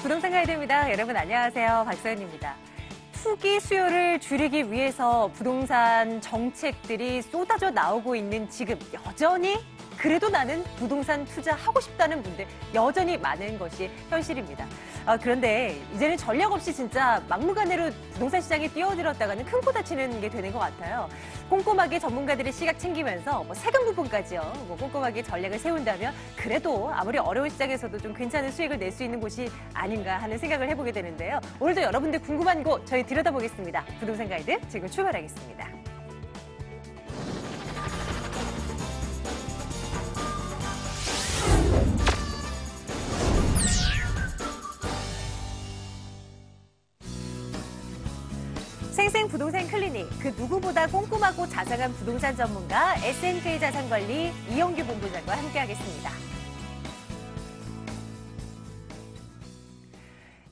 부동산 가이드입니다. 여러분 안녕하세요. 박서연입니다. 투기 수요를 줄이기 위해서 부동산 정책들이 쏟아져 나오고 있는 지금 여전히 그래도 나는 부동산 투자하고 싶다는 분들 여전히 많은 것이 현실입니다. 그런데 이제는 전략 없이 진짜 막무가내로 부동산 시장에 뛰어들었다가는 큰 코 다치는 게 되는 것 같아요. 꼼꼼하게 전문가들의 시각 챙기면서 세금 부분까지요. 꼼꼼하게 전략을 세운다면 그래도 아무리 어려운 시장에서도 좀 괜찮은 수익을 낼 수 있는 곳이 아닌가 하는 생각을 해보게 되는데요. 오늘도 여러분들 궁금한 곳 저희 들여다보겠습니다. 부동산 가이드 지금 출발하겠습니다. 생생 부동산 클리닉, 그 누구보다 꼼꼼하고 자상한 부동산 전문가 S&K 자산관리 이영규 본부장과 함께하겠습니다.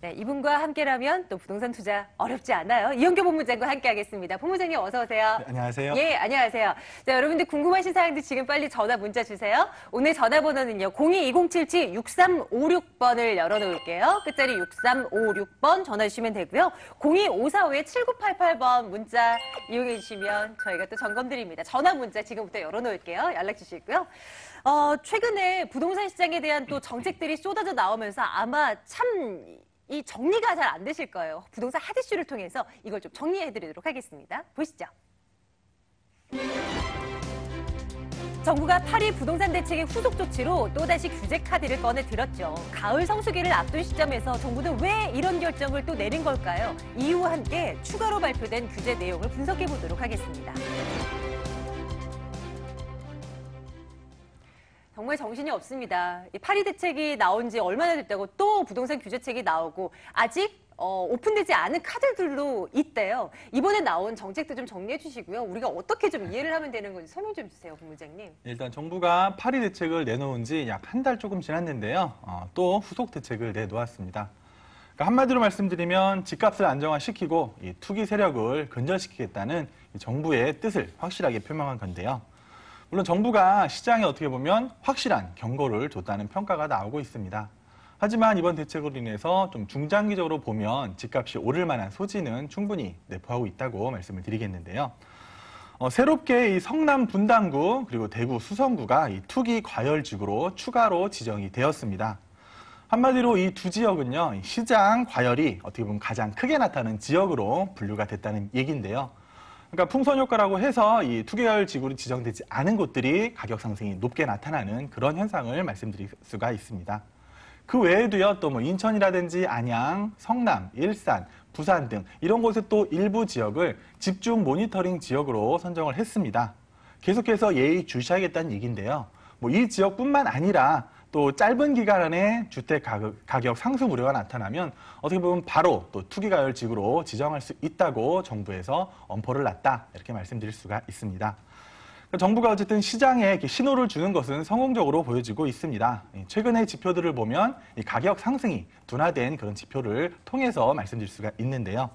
네, 이분과 함께라면 또 부동산 투자 어렵지 않아요. 이영규 본부장과 함께하겠습니다. 본부장님 어서 오세요. 네, 안녕하세요. 예, 안녕하세요. 자, 여러분들 궁금하신 사항들 지금 빨리 전화 문자 주세요. 오늘 전화번호는요. 02-2077-6356번을 열어놓을게요. 끝자리 6356번 전화 주시면 되고요. 02-545-7988번 문자 이용해 주시면 저희가 또 점검드립니다. 전화 문자 지금부터 열어놓을게요. 연락 주시고요. 최근에 부동산 시장에 대한 또 정책들이 쏟아져 나오면서 아마 참 이 정리가 잘 안 되실 거예요. 부동산 핫이슈를 통해서 이걸 좀 정리해드리도록 하겠습니다. 보시죠. 정부가 파리 부동산 대책의 후속 조치로 또다시 규제 카드를 꺼내 들었죠. 가을 성수기를 앞둔 시점에서 정부는 왜 이런 결정을 또 내린 걸까요? 이유와 함께 추가로 발표된 규제 내용을 분석해 보도록 하겠습니다. 정말 정신이 없습니다. 이 파리 대책이 나온 지 얼마나 됐다고 또 부동산 규제책이 나오고 아직 오픈되지 않은 카드들도 있대요. 이번에 나온 정책도 좀 정리해 주시고요. 우리가 어떻게 좀 이해를 하면 되는 건지 설명 좀 주세요, 본부장님. 일단 정부가 파리 대책을 내놓은 지 약 한 달 조금 지났는데요. 또 후속 대책을 내놓았습니다. 그러니까 한마디로 말씀드리면 집값을 안정화시키고 이 투기 세력을 근절시키겠다는 정부의 뜻을 확실하게 표명한 건데요. 물론 정부가 시장에 어떻게 보면 확실한 경고를 줬다는 평가가 나오고 있습니다. 하지만 이번 대책으로 인해서 좀 중장기적으로 보면 집값이 오를 만한 소지는 충분히 내포하고 있다고 말씀을 드리겠는데요. 새롭게 이 성남 분당구 그리고 대구 수성구가 이 투기 과열지구로 추가로 지정이 되었습니다. 한마디로 이 두 지역은요, 시장 과열이 어떻게 보면 가장 크게 나타나는 지역으로 분류가 됐다는 얘기인데요. 그러니까 풍선 효과라고 해서 이 투기과열 지구로 지정되지 않은 곳들이 가격 상승이 높게 나타나는 그런 현상을 말씀드릴 수가 있습니다. 그 외에도요, 또 뭐 인천이라든지 안양, 성남, 일산, 부산 등 이런 곳에 또 일부 지역을 집중 모니터링 지역으로 선정을 했습니다. 계속해서 예의주시하겠다는 얘기인데요. 뭐 이 지역뿐만 아니라 또 짧은 기간 안에 주택 가격 상승 우려가 나타나면 어떻게 보면 바로 또 투기과열 지구로 지정할 수 있다고 정부에서 엄포를 놨다 이렇게 말씀드릴 수가 있습니다. 정부가 어쨌든 시장에 이렇게 신호를 주는 것은 성공적으로 보여지고 있습니다. 최근의 지표들을 보면 이 가격 상승이 둔화된 그런 지표를 통해서 말씀드릴 수가 있는데요.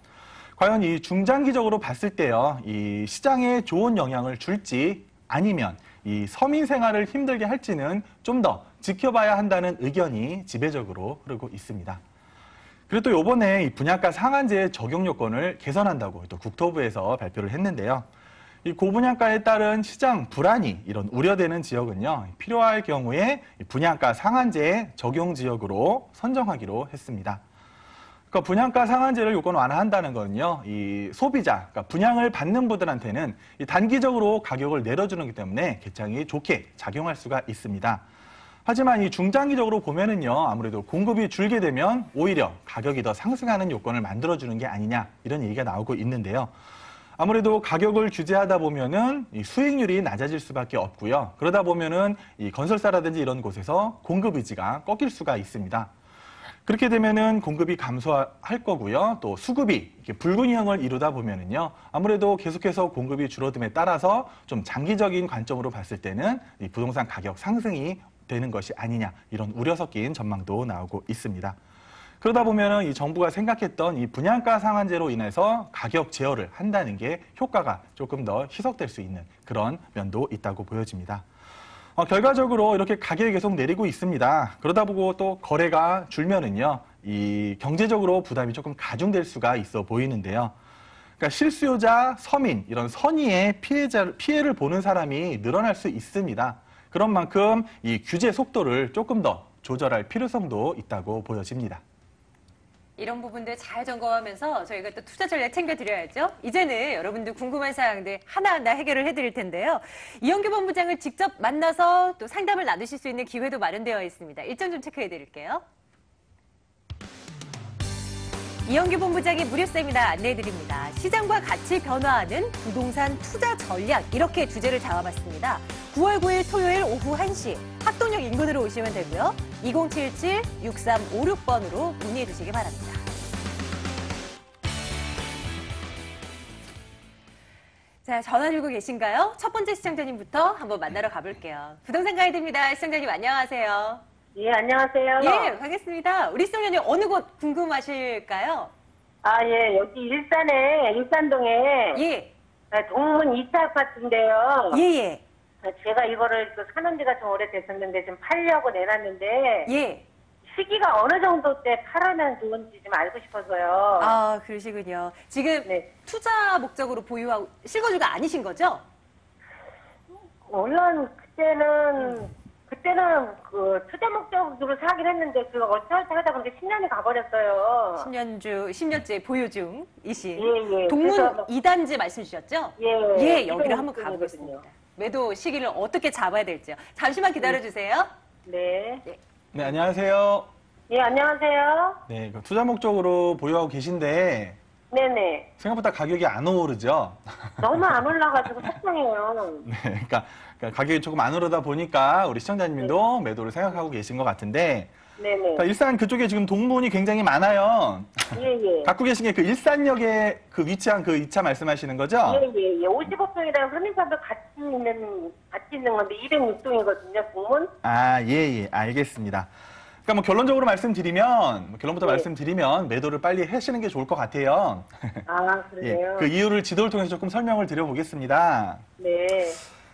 과연 이 중장기적으로 봤을 때요, 이 시장에 좋은 영향을 줄지 아니면 이 서민 생활을 힘들게 할지는 좀 더 지켜봐야 한다는 의견이 지배적으로 흐르고 있습니다. 그리고 또 이번에 이 분양가 상한제 적용 요건을 개선한다고 또 국토부에서 발표를 했는데요. 이 고분양가에 따른 시장 불안이 이런 우려되는 지역은요, 필요할 경우에 분양가 상한제 적용 지역으로 선정하기로 했습니다. 그러니까 분양가 상한제를 요건 완화한다는 거는요, 이 소비자, 그러니까 분양을 받는 분들한테는 이 단기적으로 가격을 내려주는 것 때문에 굉장히 좋게 작용할 수가 있습니다. 하지만 이 중장기적으로 보면은요, 아무래도 공급이 줄게 되면 오히려 가격이 더 상승하는 요건을 만들어주는 게 아니냐 이런 얘기가 나오고 있는데요. 아무래도 가격을 규제하다 보면은 이 수익률이 낮아질 수밖에 없고요. 그러다 보면은 이 건설사라든지 이런 곳에서 공급 의지가 꺾일 수가 있습니다. 그렇게 되면은 공급이 감소할 거고요. 또 수급이 이렇게 불균형을 이루다 보면은요, 아무래도 계속해서 공급이 줄어듦에 따라서 좀 장기적인 관점으로 봤을 때는 이 부동산 가격 상승이 되는 것이 아니냐 이런 우려 섞인 전망도 나오고 있습니다. 그러다 보면은 이 정부가 생각했던 이 분양가 상한제로 인해서 가격 제어를 한다는 게 효과가 조금 더 희석될 수 있는 그런 면도 있다고 보여집니다. 결과적으로 이렇게 가격이 계속 내리고 있습니다. 그러다 보고 또 거래가 줄면은요, 이 경제적으로 부담이 조금 가중될 수가 있어 보이는데요. 그러니까 실수요자, 서민 이런 선의의 피해를 보는 사람이 늘어날 수 있습니다. 그런 만큼 이 규제 속도를 조금 더 조절할 필요성도 있다고 보여집니다. 이런 부분들 잘 점검하면서 저희가 또 투자 전략 챙겨드려야죠. 이제는 여러분들 궁금한 사항들 하나하나 해결을 해드릴 텐데요. 이영규 본부장을 직접 만나서 또 상담을 나누실 수 있는 기회도 마련되어 있습니다. 일정 좀 체크해드릴게요. 이영규 본부장의 무료 세미나 안내해드립니다. 시장과 같이 변화하는 부동산 투자 전략, 이렇게 주제를 잡아봤습니다. 9월 9일 토요일 오후 1시 학동역 인근으로 오시면 되고요. 2077-6356번으로 문의해 주시기 바랍니다. 자, 전화 들고 계신가요? 첫 번째 시청자님부터 한번 만나러 가볼게요. 부동산 가이드입니다. 시청자님 안녕하세요. 예, 안녕하세요. 예, 반갑습니다. 우리 시청자님 어느 곳 궁금하실까요? 아, 예, 여기 일산동에 예, 동문 2차 아파트인데요. 예. 제가 이거를 사는 지가 좀 오래됐었는데 좀 팔려고 내놨는데 예. 시기가 어느 정도 때 팔아면 좋은지 좀 알고 싶어서요. 아, 그러시군요. 지금 네. 투자 목적으로 보유하고 실거주가 아니신 거죠? 물론 그때는 그 투자 목적으로 사긴 했는데 그거 어쩌다 하다 보니까 10년이 가버렸어요. 10년째 보유 중이신 예. 동문 그래서 2단지 말씀 주셨죠? 예. 여기를 한번 200 가보겠습니다. 매도 시기를 어떻게 잡아야 될지요. 잠시만 기다려주세요. 네. 네, 안녕하세요. 예, 안녕하세요. 네, 그 투자 목적으로 보유하고 계신데 네네. 생각보다 가격이 안 오르죠? 너무 안 올라가지고 속상해요. 네, 그러니까 가격이 조금 안 오르다 보니까 우리 시청자님도 매도를 생각하고 계신 것 같은데, 네네. 그러니까 일산 그쪽에 지금 동문이 굉장히 많아요. 예. 갖고 계신 게 그 일산역에 그 위치한 그 2차 말씀하시는 거죠? 예. 55평이랑 선인사도 같이 있는 건데 206동이거든요, 공문. 아, 예, 알겠습니다. 그러니까 뭐 결론적으로 말씀드리면, 결론부터 네. 말씀드리면 매도를 빨리 하시는 게 좋을 것 같아요. 아, 예, 그러네요. 그 이유를 지도를 통해서 조금 설명을 드려보겠습니다. 네.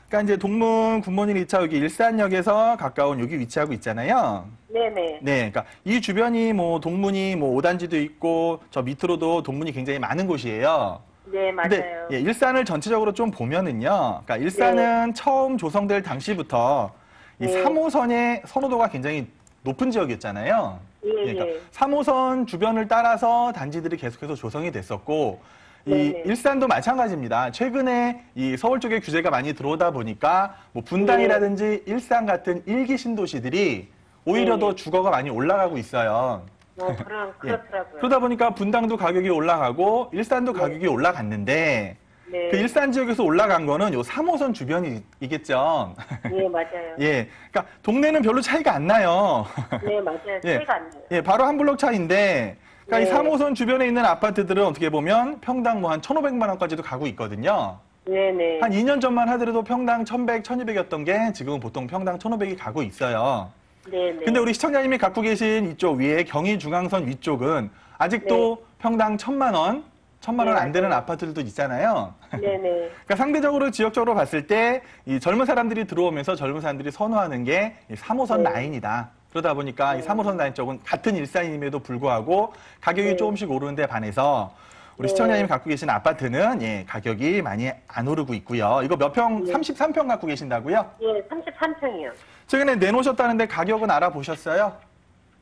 그러니까 이제 동문 굿모닝 2차 여기 일산역에서 가까운 여기 위치하고 있잖아요. 네네. 네, 그러니까 이 주변이 뭐 동문이 뭐 5단지도 있고 저 밑으로도 동문이 굉장히 많은 곳이에요. 네, 맞아요. 근데 예, 일산을 전체적으로 좀 보면은요. 그러니까 일산은 처음 조성될 당시부터 이 네. 3호선의 선호도가 굉장히 높은 지역이었잖아요. 예. 그러니까 3호선 주변을 따라서 단지들이 계속해서 조성이 됐었고, 이 네네. 일산도 마찬가지입니다. 최근에 이 서울 쪽에 규제가 많이 들어오다 보니까 뭐 분당이라든지 일산 같은 일기 신도시들이 오히려 네. 더 주거가 많이 올라가고 있어요. 그렇더라고요. 그러다 보니까 분당도 가격이 올라가고 일산도 가격이 올라갔는데 네. 그 일산 지역에서 올라간 거는 요 3호선 주변이겠죠. 예, 맞아요. 예, 그러니까 동네는 별로 차이가 안 나요. 네, 맞아요. 예. 차이가 안 나요. 예, 바로 한 블록 차이인데, 그러니까 이 네. 3호선 주변에 있는 아파트들은 어떻게 보면 평당 뭐 한 1,500만 원까지도 가고 있거든요. 네네. 한 2년 전만 하더라도 평당 1,100, 1,200이었던 게 지금은 보통 평당 1,500이 가고 있어요. 네네. 근데 우리 시청자님이 갖고 계신 이쪽 위에 경의중앙선 위쪽은 아직도 평당 1,000만 원, 1,000만 원 안 되는 맞아요. 아파트들도 있잖아요. 네네. 그러니까 상대적으로 지역적으로 봤을 때 이 젊은 사람들이 들어오면서 젊은 사람들이 선호하는 게 이 3호선 네. 라인이다. 그러다 보니까 이 3호선 라인 쪽은 같은 일산임에도 불구하고 가격이 네. 조금씩 오르는 데 반해서 우리 네. 시청자님이 갖고 계신 아파트는 예, 가격이 많이 안 오르고 있고요. 이거 몇 평? 네. 33평 갖고 계신다고요? 예, 33평이요. 최근에 내놓으셨다는데 가격은 알아보셨어요?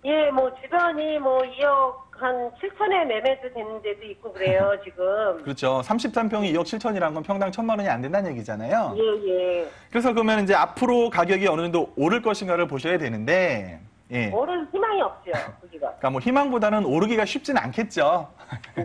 예, 뭐 주변이 뭐 2억 한 7천에 매매도 되는 데도 있고 그래요, 지금. 그렇죠. 33평이 2억 7천이라는 건 평당 1,000만 원이 안 된다는 얘기잖아요. 예. 그래서 그러면 이제 앞으로 가격이 어느 정도 오를 것인가를 보셔야 되는데, 예. 오를 희망이 없죠, 거기가. 그러니까 뭐 희망보다는 오르기가 쉽진 않겠죠. 네.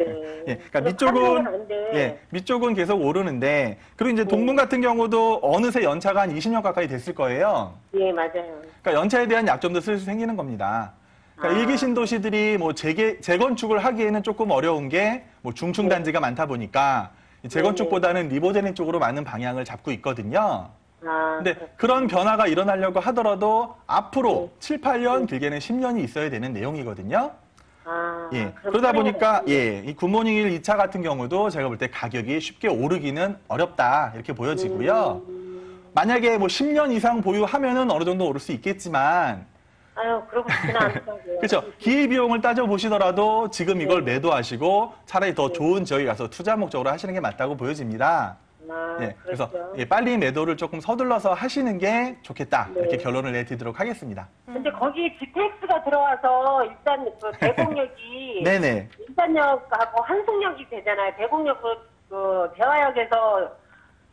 예, 그러니까 그래서 파는 건 안 돼. 예, 밑쪽은 계속 오르는데, 그리고 이제 네. 동문 같은 경우도 어느새 연차가 한 20년 가까이 됐을 거예요. 예, 맞아요. 그러니까 연차에 대한 약점도 슬슬 생기는 겁니다. 그러니까 아. 일기 신도시들이 뭐 재건축을 하기에는 조금 어려운 게 뭐 중층 단지가 많다 보니까 이 재건축보다는 리모델링 쪽으로 많은 방향을 잡고 있거든요. 아, 근데 그런 변화가 일어나려고 하더라도 앞으로 7, 8년, 길게는 10년이 있어야 되는 내용이거든요. 아, 예. 그럼 그러다 소리가 보니까, 났군요. 예, 이 굿모닝 1, 2차 같은 경우도 제가 볼 때 가격이 쉽게 오르기는 어렵다, 이렇게 보여지고요. 만약에 뭐 10년 이상 보유하면은 어느 정도 오를 수 있겠지만, 아유, 그러고 싶지는 않더라고요. 그렇죠. 기회비용을 따져보시더라도 지금 이걸 매도하시고 차라리 더 좋은 지역에 가서 투자 목적으로 하시는 게 맞다고 보여집니다. 아, 예, 그래서 그렇죠. 예, 빨리 매도를 조금 서둘러서 하시는 게 좋겠다. 네. 이렇게 결론을 내드리도록 하겠습니다. 근데 거기 GTX가 들어와서 일단 그 대곡역이 네네. 일산역하고 한승역이 되잖아요. 대곡역 그 대화역에서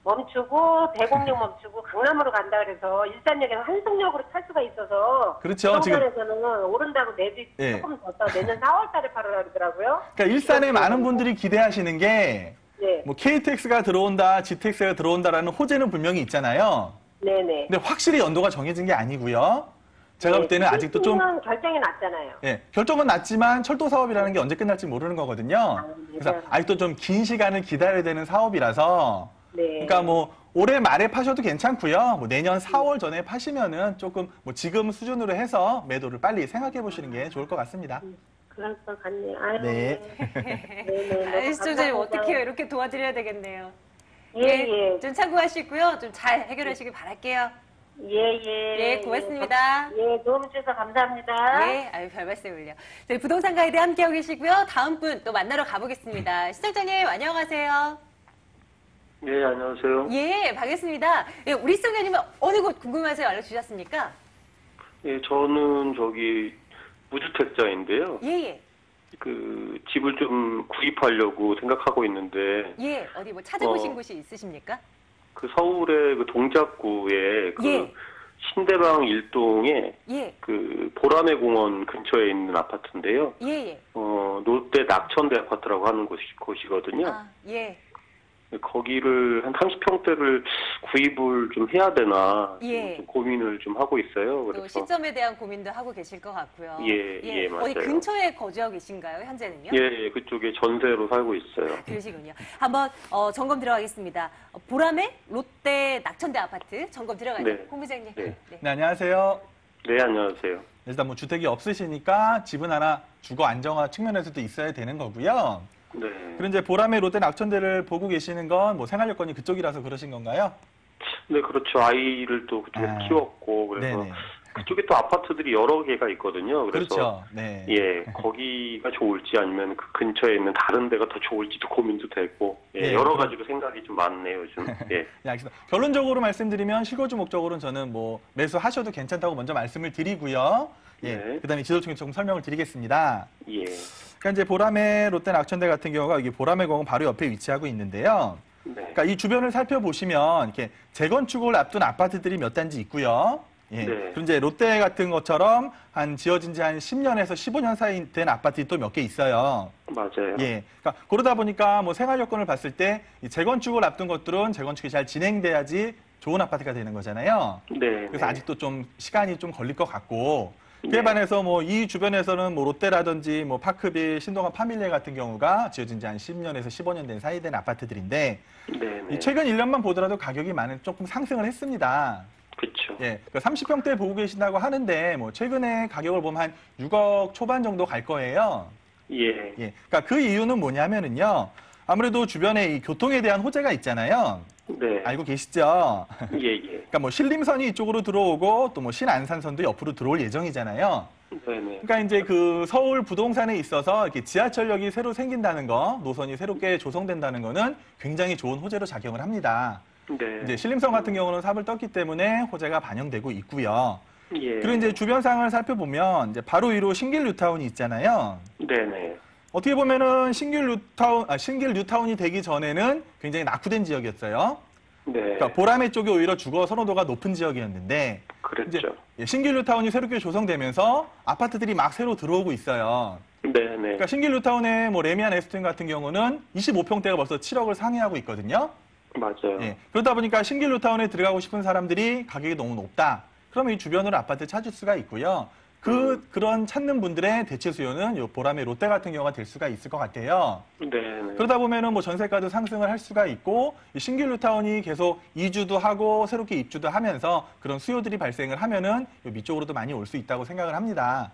멈추고 대곡역 멈추고 강남으로 간다 그래서 일산역에서 한승역으로 탈 수가 있어서 그렇죠. 지금 부동산에서는 오른다고 내지 예. 조금 더 써. 내년 4월달에 팔으라 그러더라고요. 그러니까 일산에 많은 분들이 기대하시는 게 네, 뭐 KTX가 들어온다, GTX가 들어온다라는 호재는 분명히 있잖아요. 네네. 근데 확실히 연도가 정해진 게 아니고요. 제가 볼 때는 아직도 좀 결정이 났잖아요. 예, 결정은 났지만 철도 사업이라는 게 언제 끝날지 모르는 거거든요. 그래서 맞아요. 아직도 좀 긴 시간을 기다려야 되는 사업이라서 네. 그러니까 뭐 올해 말에 파셔도 괜찮고요. 뭐 내년 4월 전에 파시면은 조금 뭐 지금 수준으로 해서 매도를 빨리 생각해 보시는 게 좋을 것 같습니다. 그럴 것 같네요. 아유, 네. 네네. 시청자님 어떻게 해요? 이렇게 도와드려야 되겠네요. 예. 좀 참고하시고요. 좀 잘 해결하시길 바랄게요. 예. 예, 고맙습니다. 예, 도움 주셔서 감사합니다. 예, 아유, 별 말씀을요. 저희 부동산 가이드 함께하고 계시고요. 다음 분 또 만나러 가보겠습니다. 시청자님, 안녕하세요. 네, 안녕하세요. 예, 반갑습니다. 예, 우리 시청자님은 어느 곳 궁금해서 연락 주셨습니까? 예, 저는 저기 무주택자인데요. 예. 그 집을 좀 구입하려고 생각하고 있는데 예, 어디 뭐 찾아보신 어. 곳이 있으십니까? 그 서울의 그 동작구에 그 예. 신대방 일동에 예, 그 보라매 공원 근처에 있는 아파트인데요. 예. 롯데 낙천대 아파트라고 하는 곳이거든요. 아, 예. 거기를 한 30평대를 구입을 좀 해야 되나 예. 좀 고민을 좀 하고 있어요. 또 그래서 시점에 대한 고민도 하고 계실 것 같고요. 예, 맞아요. 어디 근처에 거주하고 계신가요, 현재는요? 예, 그쪽에 전세로 살고 있어요. 그러시군요. 한번 점검 들어가겠습니다. 보라매 롯데 낙천대 아파트 점검 들어가죠. 네. 홍부장님. 네. 네, 안녕하세요. 네, 안녕하세요. 일단 뭐 주택이 없으시니까 집은 하나 주거 안정화 측면에서도 있어야 되는 거고요. 네. 그리고 이제 보람의 롯데 낙천대를 보고 계시는 건 뭐 생활 여건이 그쪽이라서 그러신 건가요? 네, 그렇죠. 아이를 또 그쪽에 아, 키웠고, 그래서 네네. 그쪽에 또 아파트들이 여러 개가 있거든요. 그래서 그렇죠. 네. 예, 거기가 좋을지 아니면 그 근처에 있는 다른 데가 더 좋을지도 고민도 되고, 예, 예, 여러 그럼- 가지로 생각이 좀 많네요, 요즘. 예. 네, 알겠습니다. 결론적으로 말씀드리면 실거주 목적으로는 저는 뭐 매수하셔도 괜찮다고 먼저 말씀을 드리고요. 예. 네. 그다음에 지도층에 조금 설명을 드리겠습니다. 예. 그러니까 이제 보람의 롯데 낙천대 같은 경우가 여기 보람의 공원 바로 옆에 위치하고 있는데요. 네. 그러니까 이 주변을 살펴보시면 이렇게 재건축을 앞둔 아파트들이 몇 단지 있고요. 예. 네. 그리고 이제 롯데 같은 것처럼 한 지어진 지 한 10년에서 15년 사이 된 아파트도 또 몇 개 있어요. 맞아요. 예. 그러니까 그러다 보니까 뭐 생활 여건을 봤을 때 이 재건축을 앞둔 것들은 재건축이 잘 진행돼야지 좋은 아파트가 되는 거잖아요. 네. 그래서 네. 아직도 좀 시간이 좀 걸릴 것 같고 그에 네. 반해서 뭐 이 주변에서는 뭐 롯데라든지 뭐 파크빌, 신동아 파밀리아 같은 경우가 지어진 지 한 10년에서 15년 된 사이 된 아파트들인데 네. 이 네. 최근 1년만 보더라도 가격이 많은 조금 상승을 했습니다. 그렇죠. 예, 30평대 보고 계신다고 하는데 뭐 최근에 가격을 보면 한 6억 초반 정도 갈 거예요. 예. 예, 그러니까 그 이유는 뭐냐면은요. 아무래도 주변에 이 교통에 대한 호재가 있잖아요. 네. 알고 계시죠? 예, 예. 그러니까 뭐 신림선이 이쪽으로 들어오고 또 뭐 신안산선도 옆으로 들어올 예정이잖아요. 네, 네. 그러니까 이제 그 서울 부동산에 있어서 이렇게 지하철역이 새로 생긴다는 거, 노선이 새롭게 조성된다는 거는 굉장히 좋은 호재로 작용을 합니다. 네. 이제 신림선 같은 경우는 삽을 떴기 때문에 호재가 반영되고 있고요. 예. 그리고 이제 주변 상황을 살펴보면 이제 바로 위로 신길 뉴타운이 있잖아요. 네, 네. 어떻게 보면은 신길 뉴타운이 되기 전에는 굉장히 낙후된 지역이었어요. 네. 그러니까 보라매 쪽이 오히려 주거 선호도가 높은 지역이었는데 이제 그랬죠. 신길 뉴타운이 새롭게 조성되면서 아파트들이 막 새로 들어오고 있어요. 네, 네. 그러니까 신길 뉴타운의 뭐 레미안 에스트윈 같은 경우는 25평대가 벌써 7억을 상회하고 있거든요. 맞아요. 예. 그러다 보니까 신길 뉴타운에 들어가고 싶은 사람들이 가격이 너무 높다. 그러면 이 주변으로 아파트 찾을 수가 있고요. 그런 찾는 분들의 대체 수요는 요 보람의 롯데 같은 경우가 될 수가 있을 것 같아요. 네, 네. 그러다 보면은 뭐 전세가도 상승을 할 수가 있고 이 신길 뉴타운이 계속 이주도 하고 새롭게 입주도 하면서 그런 수요들이 발생을 하면은 요 밑쪽으로도 많이 올 수 있다고 생각을 합니다.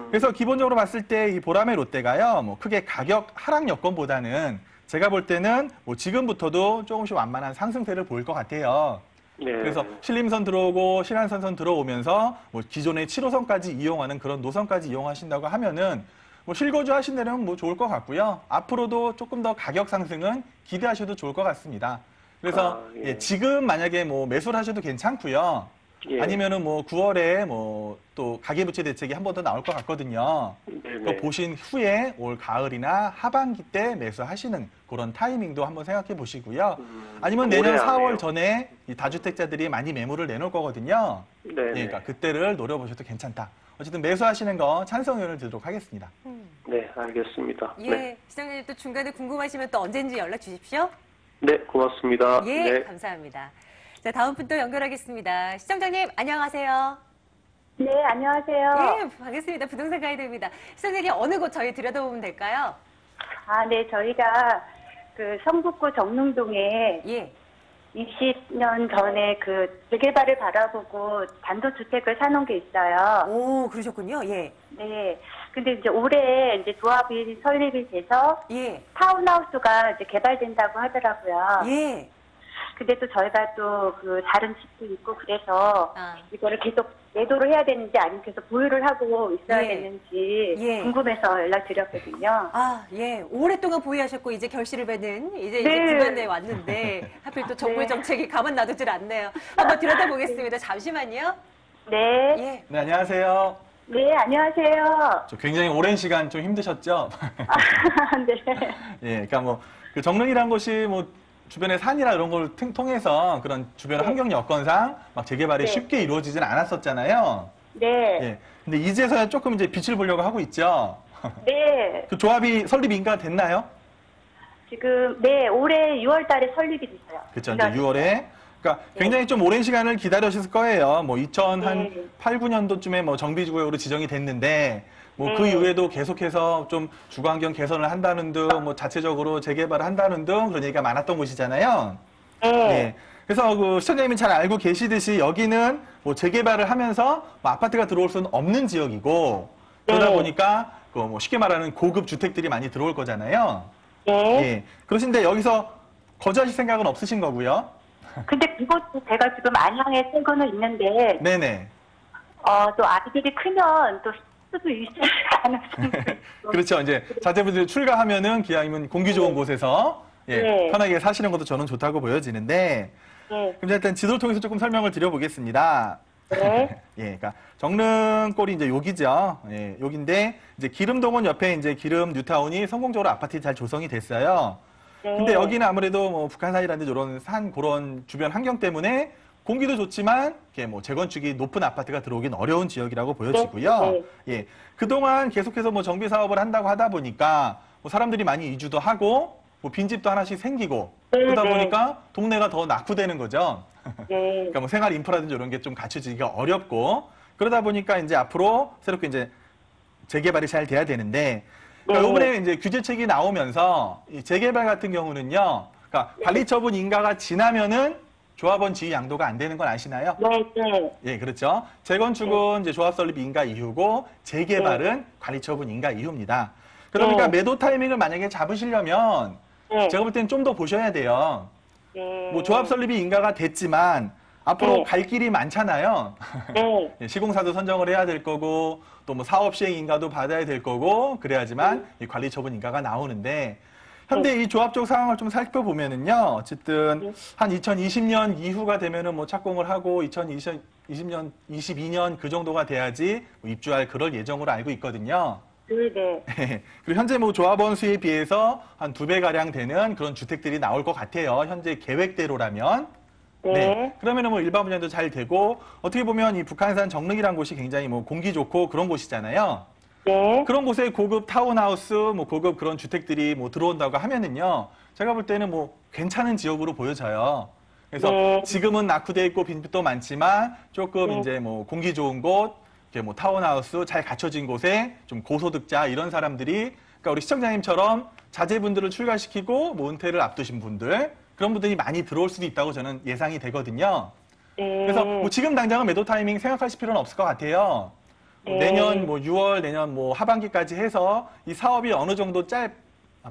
그래서 기본적으로 봤을 때 이 보람의 롯데가요, 뭐 크게 가격 하락 여건보다는 제가 볼 때는 뭐 지금부터도 조금씩 완만한 상승세를 보일 것 같아요. 네. 그래서 신림선 들어오고 신안선선 들어오면서 뭐 기존의 7호선까지 이용하는 그런 노선까지 이용하신다고 하면은 뭐 실거주 하신다면 뭐 좋을 것 같고요. 앞으로도 조금 더 가격 상승은 기대하셔도 좋을 것 같습니다. 그래서 아, 예. 예, 지금 만약에 뭐 매수를 하셔도 괜찮고요. 예. 아니면은 뭐 9월에 뭐 또 가계부채 대책이 한 번 더 나올 것 같거든요. 네네. 그거 보신 후에 올 가을이나 하반기 때 매수하시는 그런 타이밍도 한번 생각해 보시고요. 아니면 내년 올해 4월 안에요? 전에 이 다주택자들이 많이 매물을 내놓을 거거든요. 네네. 예, 그러니까 그때를 노려보셔도 괜찮다. 어쨌든 매수하시는 거 찬성 의견을 드리도록 하겠습니다. 네, 알겠습니다. 예, 네. 시청자님 또 중간에 궁금하시면 또 언제든지 연락 주십시오. 네, 고맙습니다. 예, 네. 감사합니다. 자, 다음 분 또 연결하겠습니다. 시청자님, 안녕하세요. 네, 안녕하세요. 예, 반갑습니다. 부동산 가이드입니다. 시청자님, 어느 곳 저희 들여다보면 될까요? 아, 네, 저희가 그 성북구 정릉동에 예, 20년 전에 그 재개발을 바라보고 단독주택을 사놓은 게 있어요. 오, 그러셨군요. 예, 네. 근데 이제 올해 이제 조합이 설립이 돼서 예, 타운하우스가 이제 개발된다고 하더라고요. 예. 근데 또 저희가 또 그 다른 집도 있고 그래서 아. 이거를 계속 매도를 해야 되는지 아니면 계속 보유를 하고 있어야 예. 되는지 예. 궁금해서 연락드렸거든요. 아, 예. 오랫동안 보유하셨고 이제 결실을 맺는 이제 네. 주변에 왔는데 하필 또 정부의 네. 정책이 가만 놔두질 않네요. 한번 들여다보겠습니다. 잠시만요. 네. 예. 네, 안녕하세요. 네, 안녕하세요. 저 굉장히 오랜 시간 좀 힘드셨죠? 아, 네. 예, 그러니까 뭐 그 정릉이란 곳이 뭐 주변에 산이나 이런 걸 통해서 그런 주변 네. 환경 여건상 막 재개발이 네. 쉽게 이루어지진 않았었잖아요. 네. 예. 근데 이제서야 조금 이제 빛을 보려고 하고 있죠. 네. 그 조합이 설립 인가 됐나요? 지금, 네, 올해 6월 달에 설립이 됐어요. 그렇죠. 이제 6월에. 그러니까 굉장히 좀 오랜 시간을 기다리셨을 거예요. 뭐 2008, 9년도쯤에 뭐 정비구역으로 지정이 됐는데 뭐 그 네. 이후에도 계속해서 좀 주거 환경 개선을 한다는 등 뭐 자체적으로 재개발을 한다는 등 그런 얘기가 많았던 곳이잖아요. 네. 예. 그래서 그 시청자님이 잘 알고 계시듯이 여기는 뭐 재개발을 하면서 뭐 아파트가 들어올 수는 없는 지역이고 그러다 네. 보니까 그 뭐 쉽게 말하는 고급 주택들이 많이 들어올 거잖아요. 네. 예. 그러신데 여기서 거주하실 생각은 없으신 거고요. 근데 그것도 제가 지금 안양에 산 거는 있는데, 네네. 또 아이들이 크면 또 수도 있을 가능성이 그렇죠. 이제 자제분들이 출가하면은 기왕이면 공기 좋은 곳에서 예, 네. 편하게 사시는 것도 저는 좋다고 보여지는데 네. 그럼 일단 지도를 통해서 조금 설명을 드려보겠습니다. 네. 예, 그러니까 정릉골이 이제 여기죠. 예, 여기인데 이제 기름동원 옆에 이제 기름 뉴타운이 성공적으로 아파트 잘 조성이 됐어요. 네. 근데 여기는 아무래도 뭐 북한산이라든지 이런 산 그런 주변 환경 때문에 공기도 좋지만 이렇게 뭐 재건축이 높은 아파트가 들어오긴 어려운 지역이라고 보여지고요. 네. 예, 그동안 계속해서 뭐 정비 사업을 한다고 하다 보니까 뭐 사람들이 많이 이주도 하고 뭐 빈집도 하나씩 생기고 네, 그러다 네. 보니까 동네가 더 낙후되는 거죠. 네. 그러니까 뭐 생활 인프라든지 이런 게 좀 갖춰지기가 어렵고 그러다 보니까 이제 앞으로 새롭게 이제 재개발이 잘 돼야 되는데 그러니까 네. 이번에 이제 규제책이 나오면서 이 재개발 같은 경우는요. 그러니까 관리처분 인가가 지나면은 조합원 지위 양도가 안 되는 건 아시나요? 네. 네. 예, 그렇죠. 재건축은 이제 조합 설립 인가 이후고 재개발은 관리처분 인가 이후입니다. 그러니까 네. 매도 타이밍을 만약에 잡으시려면 네. 제가 볼 때는 좀 더 보셔야 돼요. 네. 뭐 조합 설립이 인가가 됐지만 앞으로 네. 갈 길이 많잖아요. 네. 예, 시공사도 선정을 해야 될 거고 또 뭐 사업 시행 인가도 받아야 될 거고 그래야지만 이 관리 처분 인가가 나오는데 현재 이 조합 쪽 상황을 좀 살펴보면은요. 어쨌든 한 2020년 이후가 되면은 뭐 착공을 하고 2020년, 22년 그 정도가 돼야지 뭐 입주할 그럴 예정으로 알고 있거든요. 네. 그리고 현재 뭐 조합원 수에 비해서 한 2배 가량 되는 그런 주택들이 나올 것 같아요. 현재 계획대로라면. 네. 그러면은 뭐 일반 분양도 잘 되고 어떻게 보면 이 북한산 정릉이라는 곳이 굉장히 뭐 공기 좋고 그런 곳이잖아요. 네. 그런 곳에 고급 타운하우스, 뭐 고급 그런 주택들이 뭐 들어온다고 하면은요. 제가 볼 때는 뭐 괜찮은 지역으로 보여져요. 그래서 네. 지금은 낙후돼 있고 빈집도 많지만 조금 네. 이제 뭐 공기 좋은 곳, 이렇게 뭐 타운하우스 잘 갖춰진 곳에 좀 고소득자 이런 사람들이 그러니까 우리 시청자님처럼 자제분들을 출가시키고 뭐 은퇴를 앞두신 분들 그런 분들이 많이 들어올 수도 있다고 저는 예상이 되거든요. 네. 그래서 뭐 지금 당장은 매도 타이밍 생각하실 필요는 없을 것 같아요. 뭐 네. 내년 뭐 6월 내년 뭐 하반기까지 해서 이 사업이 어느 정도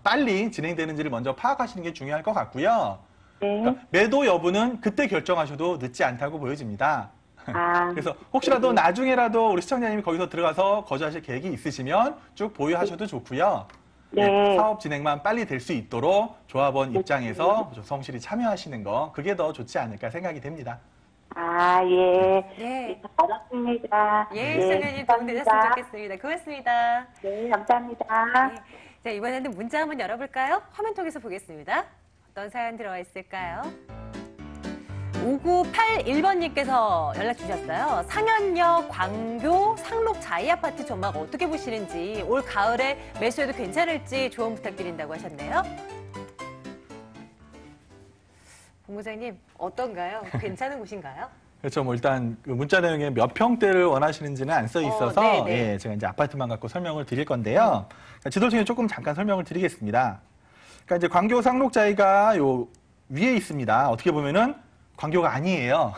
빨리 진행되는지를 먼저 파악하시는 게 중요할 것 같고요. 네. 그러니까 매도 여부는 그때 결정하셔도 늦지 않다고 보여집니다. 아, 그래서 혹시라도 나중에라도 우리 시청자님이 거기서 들어가서 거주하실 계획이 있으시면 쭉 보유하셔도 좋고요. 네. 사업 진행만 빨리 될 수 있도록 조합원 입장에서 성실히 참여하시는 거 그게 더 좋지 않을까 생각이 됩니다. 아, 예. 예. 네, 알았습니다. 예, 네, 시청자님 도움 되셨으면 감사합니다. 좋겠습니다. 고맙습니다. 네, 감사합니다. 예. 자, 이번에는 문자 한번 열어볼까요? 화면 통해서 보겠습니다. 어떤 사연 들어와 있을까요? 5981번님께서 연락 주셨어요. 상현역 광교 상록 자이 아파트 전망 어떻게 보시는지 올 가을에 매수해도 괜찮을지 조언 부탁드린다고 하셨네요. 본부장님 어떤가요? 괜찮은 곳인가요? 그렇죠. 뭐 일단 그 문자 내용에 몇 평대를 원하시는지는 안 써 있어서 네네. 예, 제가 이제 아파트만 갖고 설명을 드릴 건데요. 그러니까 지도 중에 조금 잠깐 설명을 드리겠습니다. 그러니까 이제 광교 상록자이가 요 위에 있습니다. 어떻게 보면은 광교가 아니에요.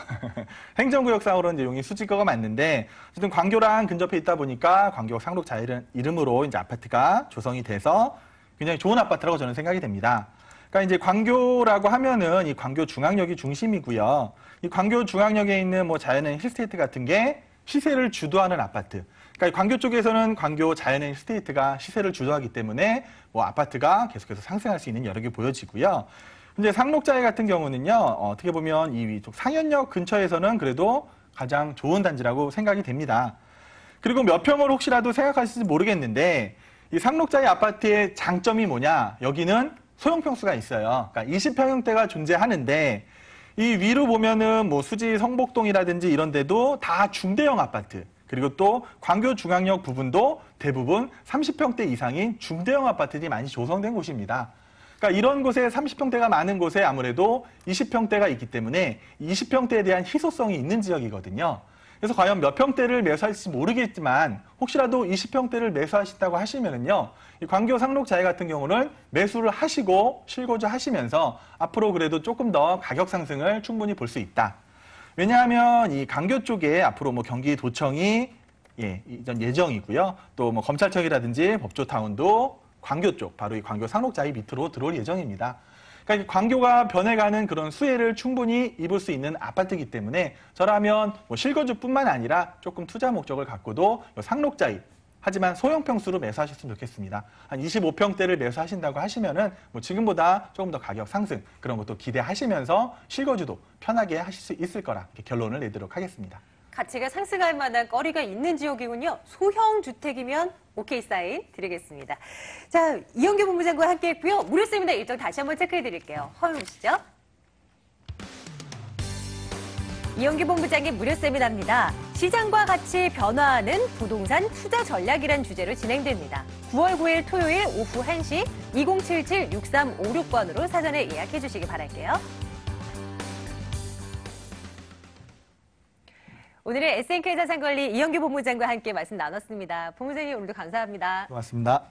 행정구역상으로는 이제 용인 수지거가 맞는데 어쨌든 광교랑 근접해 있다 보니까 광교 상록자이 이름으로 이제 아파트가 조성이 돼서 굉장히 좋은 아파트라고 저는 생각이 됩니다. 그러니까 이제 광교라고 하면은 이 광교 중앙역이 중심이고요. 이 광교 중앙역에 있는 뭐 자연의 힐스테이트 같은 게 시세를 주도하는 아파트. 그러니까 이 광교 쪽에서는 광교 자연의 힐스테이트가 시세를 주도하기 때문에 뭐 아파트가 계속해서 상승할 수 있는 여력이 보여지고요. 근데 상록자이 같은 경우는요, 어떻게 보면 이 위쪽 상현역 근처에서는 그래도 가장 좋은 단지라고 생각이 됩니다. 그리고 몇 평을 혹시라도 생각하실지 모르겠는데 이 상록자이 아파트의 장점이 뭐냐? 여기는 소형평수가 있어요. 그러니까 20평형대가 존재하는데 이 위로 보면은 뭐 수지 성복동이라든지 이런 데도 다 중대형 아파트. 그리고 또 광교 중앙역 부분도 대부분 30평대 이상인 중대형 아파트들이 많이 조성된 곳입니다. 그러니까 이런 곳에 30평대가 많은 곳에 아무래도 20평대가 있기 때문에 20평대에 대한 희소성이 있는 지역이거든요. 그래서 과연 몇 평대를 매수할지 모르겠지만 혹시라도 20평대를 매수하신다고 하시면은요, 이 광교 상록자이 같은 경우는 매수를 하시고 실거주 하시면서 앞으로 그래도 조금 더 가격 상승을 충분히 볼 수 있다. 왜냐하면 이 광교 쪽에 앞으로 뭐 경기도청이 이전 예정이고요. 또 뭐 검찰청이라든지 법조타운도 광교 쪽, 바로 이 광교 상록자이 밑으로 들어올 예정입니다. 그러니까 광교가 변해가는 그런 수혜를 충분히 입을 수 있는 아파트이기 때문에 저라면 뭐 실거주뿐만 아니라 조금 투자 목적을 갖고도 상록자이, 하지만 소형 평수로 매수하셨으면 좋겠습니다. 한 25평대를 매수하신다고 하시면은 뭐 지금보다 조금 더 가격 상승 그런 것도 기대하시면서 실거주도 편하게 하실 수 있을 거라 이렇게 결론을 내도록 하겠습니다. 가치가 상승할 만한 거리가 있는 지역이군요. 소형 주택이면 오케이 사인 드리겠습니다. 자, 이영규 본부장과 함께했고요. 무료입니다. 일정 다시 한번 체크해드릴게요. 화면 보시죠. 이영규 본부장의 무료 세미나입니다. 시장과 같이 변화하는 부동산 투자 전략이란 주제로 진행됩니다. 9월 9일 토요일 오후 1시 2077-6356번으로 사전에 예약해 주시기 바랄게요. 오늘의 SNK 자산관리 이영규 본부장과 함께 말씀 나눴습니다. 본부장님 오늘도 감사합니다. 고맙습니다.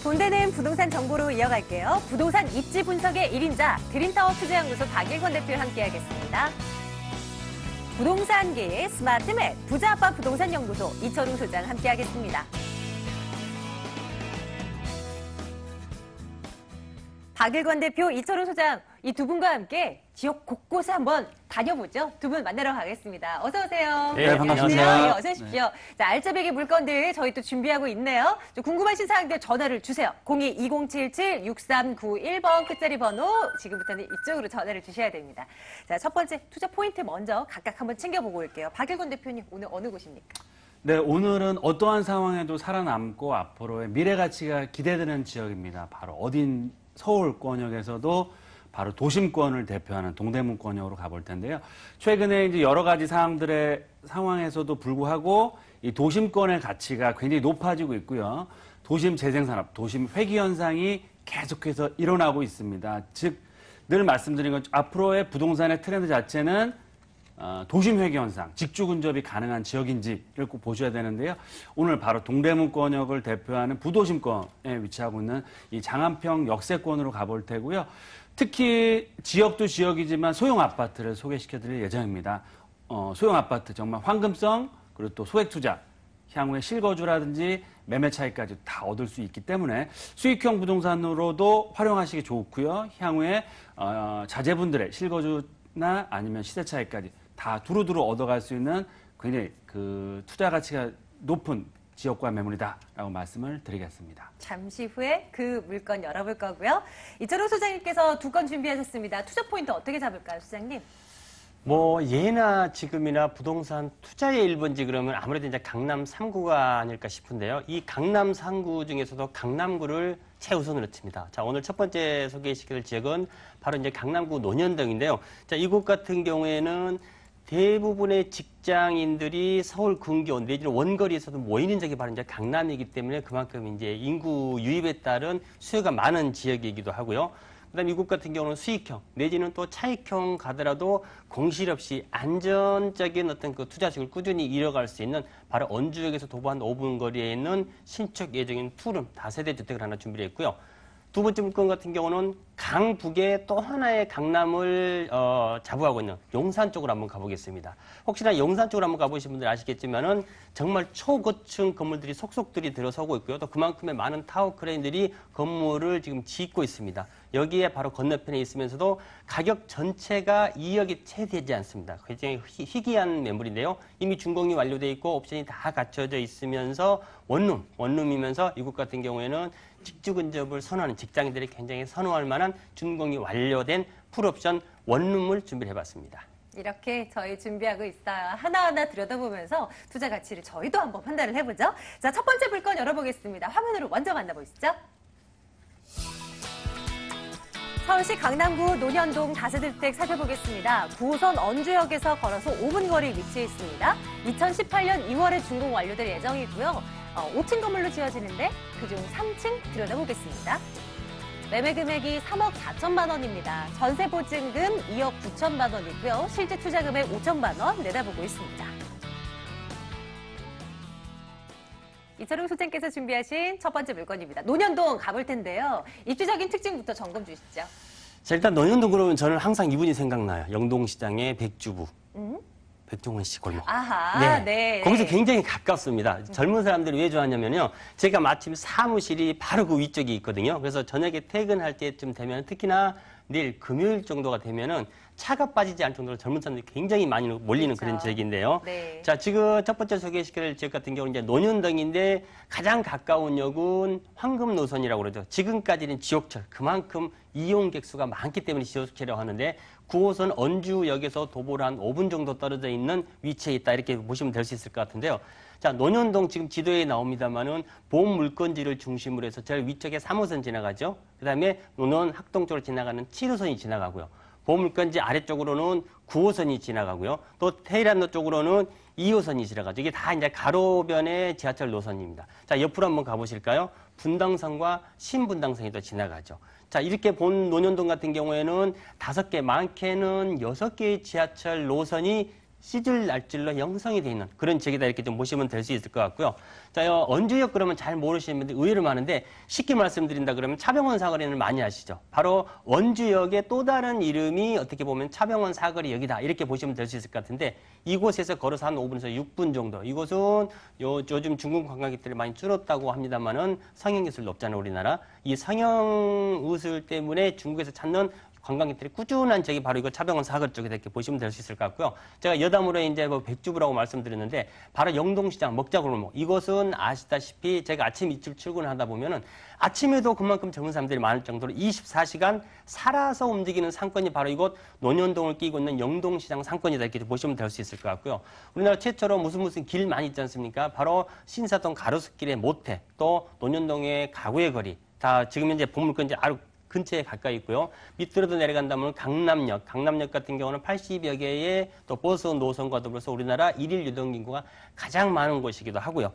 돈 되는 부동산 정보로 이어갈게요. 부동산 입지 분석의 1인자 드림타워 투자연구소 박일권 대표와 함께하겠습니다. 부동산계의 스마트맨 부자아빠 부동산연구소 이철웅 소장 함께하겠습니다. 박일권 대표, 이철웅 소장 이 두 분과 함께 지역 곳곳에 한번 다녀보죠. 두 분 만나러 가겠습니다. 어서 오세요. 네, 반갑습니다. 네, 어서 오십시오. 자, 알짜배기 물건들 저희 또 준비하고 있네요. 좀 궁금하신 사항들 전화를 주세요. 02-2077-6391번 끝자리 번호 지금부터는 이쪽으로 전화를 주셔야 됩니다. 자, 첫 번째 투자 포인트 먼저 각각 한번 챙겨보고 올게요. 박일권 대표님 오늘 어느 곳입니까? 네, 오늘은 어떠한 상황에도 살아남고 앞으로의 미래 가치가 기대되는 지역입니다. 바로 어딘 서울권역에서도 바로 도심권을 대표하는 동대문권역으로 가볼 텐데요. 최근에 이제 여러 가지 상황에서도 불구하고 이 도심권의 가치가 굉장히 높아지고 있고요. 도심 재생산업, 도심 회귀 현상이 계속해서 일어나고 있습니다. 즉, 늘 말씀드린 것 앞으로의 부동산의 트렌드 자체는 도심 회귀 현상, 직주 근접이 가능한 지역인지를 꼭 보셔야 되는데요. 오늘 바로 동대문권역을 대표하는 부도심권에 위치하고 있는 이 장안평 역세권으로 가볼 테고요. 특히 지역도 지역이지만 소형 아파트를 소개시켜드릴 예정입니다. 소형 아파트 정말 황금성 그리고 또 소액 투자, 향후에 실거주라든지 매매 차익까지 다 얻을 수 있기 때문에 수익형 부동산으로도 활용하시기 좋고요. 향후에 자제분들의 실거주나 아니면 시세 차익까지 다 두루두루 얻어갈 수 있는 굉장히 그 투자 가치가 높은 지역과 매물이다라고 말씀을 드리겠습니다. 잠시 후에 그 물건 열어볼 거고요. 이철호 소장님께서 두 건 준비하셨습니다. 투자 포인트 어떻게 잡을까요, 소장님? 뭐 예나 지금이나 부동산 투자의 1번지 그러면 아무래도 이제 강남 3구가 아닐까 싶은데요. 이 강남 3구 중에서도 강남구를 최우선으로 칩니다. 자, 오늘 첫 번째 소개시킬 지역은 바로 이제 강남구 논현동인데요. 자, 이곳 같은 경우에는 대부분의 직장인들이 서울 근교 내지는 원거리에서도 모이는 지역이 바로 이제 강남이기 때문에 그만큼 이제 인구 유입에 따른 수요가 많은 지역이기도 하고요. 그다음 이곳 같은 경우는 수익형 내지는 또 차익형 가더라도 공실 없이 안전적인 어떤 그 투자식을 꾸준히 이뤄갈 수 있는 바로 언주역에서 도보 한 5분 거리에 있는 신축 예정인 투룸 다세대 주택을 하나 준비했고요. 두 번째 물건 같은 경우는 강북의 또 하나의 강남을 자부하고 있는 용산 쪽으로 한번 가보겠습니다. 혹시나 용산 쪽으로 한번 가보신 분들 아시겠지만은 정말 초고층 건물들이 속속들이 들어서고 있고요. 또 그만큼의 많은 타워 크레인들이 건물을 지금 짓고 있습니다. 여기에 바로 건너편에 있으면서도 가격 전체가 2억이 채 되지 않습니다. 굉장히 희귀한 매물인데요. 이미 준공이 완료되어 있고 옵션이 다 갖춰져 있으면서 원룸이면서 이곳 같은 경우에는 직주 근접을 선호하는 직장인들이 굉장히 선호할 만한 준공이 완료된 풀옵션 원룸을 준비를 해봤습니다. 이렇게 저희 준비하고 있어요. 하나하나 들여다보면서 투자 가치를 저희도 한번 판단을 해보죠. 자, 첫 번째 물건 열어보겠습니다. 화면으로 먼저 만나보시죠. 서울시 강남구 논현동 다세대 주택 살펴보겠습니다. 9호선 언주역에서 걸어서 5분 거리 위치해 있습니다. 2018년 2월에 준공 완료될 예정이고요. 5층 건물로 지어지는데 그중 3층 들여다보겠습니다. 매매 금액이 3억 4천만 원입니다. 전세 보증금 2억 9천만 원이고요. 실제 투자 금액 5천만 원 내다보고 있습니다. 이철웅 소장께서 준비하신 첫 번째 물건입니다. 논현동 가볼 텐데요. 입지적인 특징부터 점검 주시죠. 자, 일단 논현동 그러면 저는 항상 이분이 생각나요. 영동시장의 백주부. 백종원 씨 골목. 아하, 네. 거기서 굉장히 가깝습니다. 젊은 사람들이 왜 좋아하냐면요. 제가 마침 사무실이 바로 그 위쪽에 있거든요. 그래서 저녁에 퇴근할 때쯤 되면 특히나 내일 금요일 정도가 되면은 차가 빠지지 않을 정도로 젊은 사람들이 굉장히 많이 몰리는 그렇죠. 그런 지역인데요. 네. 자, 지금 첫 번째 소개시킬 지역 같은 경우는 이제 논현동인데 가장 가까운 역은 황금 노선이라고 그러죠. 지금까지는 지옥철, 그만큼 이용객 수가 많기 때문에 지옥철이라고 하는데 9호선 언주역에서 도보로 한 5분 정도 떨어져 있는 위치에 있다 이렇게 보시면 될 수 있을 것 같은데요. 자, 논현동 지금 지도에 나옵니다만은 보험 물건지를 중심으로 해서 제일 위쪽에 3호선 지나가죠. 그다음에 논원 학동 쪽으로 지나가는 7호선이 지나가고요. 보험 물건지 아래쪽으로는 9호선이 지나가고요. 또 테일란로 쪽으로는 2호선이 지나가죠. 이게 다 이제 가로변의 지하철 노선입니다. 자, 옆으로 한번 가보실까요? 분당선과 신분당선이 또 지나가죠. 자, 이렇게 본 논현동 같은 경우에는 5개, 많게는 6개의 지하철 노선이 시줄 날줄로 형성이 되어 있는 그런 지역이다 이렇게 좀 보시면 될 수 있을 것 같고요. 자, 언주역 그러면 잘 모르시는 분들 의외로 많은데 쉽게 말씀드린다 그러면 차병원 사거리를 많이 아시죠? 바로 원주역의 또 다른 이름이 어떻게 보면 차병원 사거리역이다 이렇게 보시면 될 수 있을 것 같은데 이곳에서 걸어서 한 5분에서 6분 정도. 이곳은 요즘 중국 관광객들이 많이 줄었다고 합니다만은 성형예술 높잖아요, 우리나라. 이 성형의술 때문에 중국에서 찾는 관광객들이 꾸준한 적이 바로 이거 차병원 사거리 쪽에 이렇게 보시면 될 수 있을 것 같고요. 제가 여담으로 이제 뭐 백주부라고 말씀드렸는데 바로 영동시장 먹자골목 이곳은 아시다시피 제가 아침 일찍 출근을 하다 보면은 아침에도 그만큼 젊은 사람들이 많을 정도로 24시간 살아서 움직이는 상권이 바로 이곳 논현동을 끼고 있는 영동시장 상권이다 이렇게 보시면 될 수 있을 것 같고요. 우리나라 최초로 무슨 길 많이 있지 않습니까? 바로 신사동 가로수길의 모태, 또 논현동의 가구의 거리, 다 지금 현재 보물건지 아주 근처에 가까이 있고요. 밑으로도 내려간다면 강남역 같은 경우는 80여 개의 또 버스 노선과 더불어서 우리나라 일일 유동 인구가 가장 많은 곳이기도 하고요.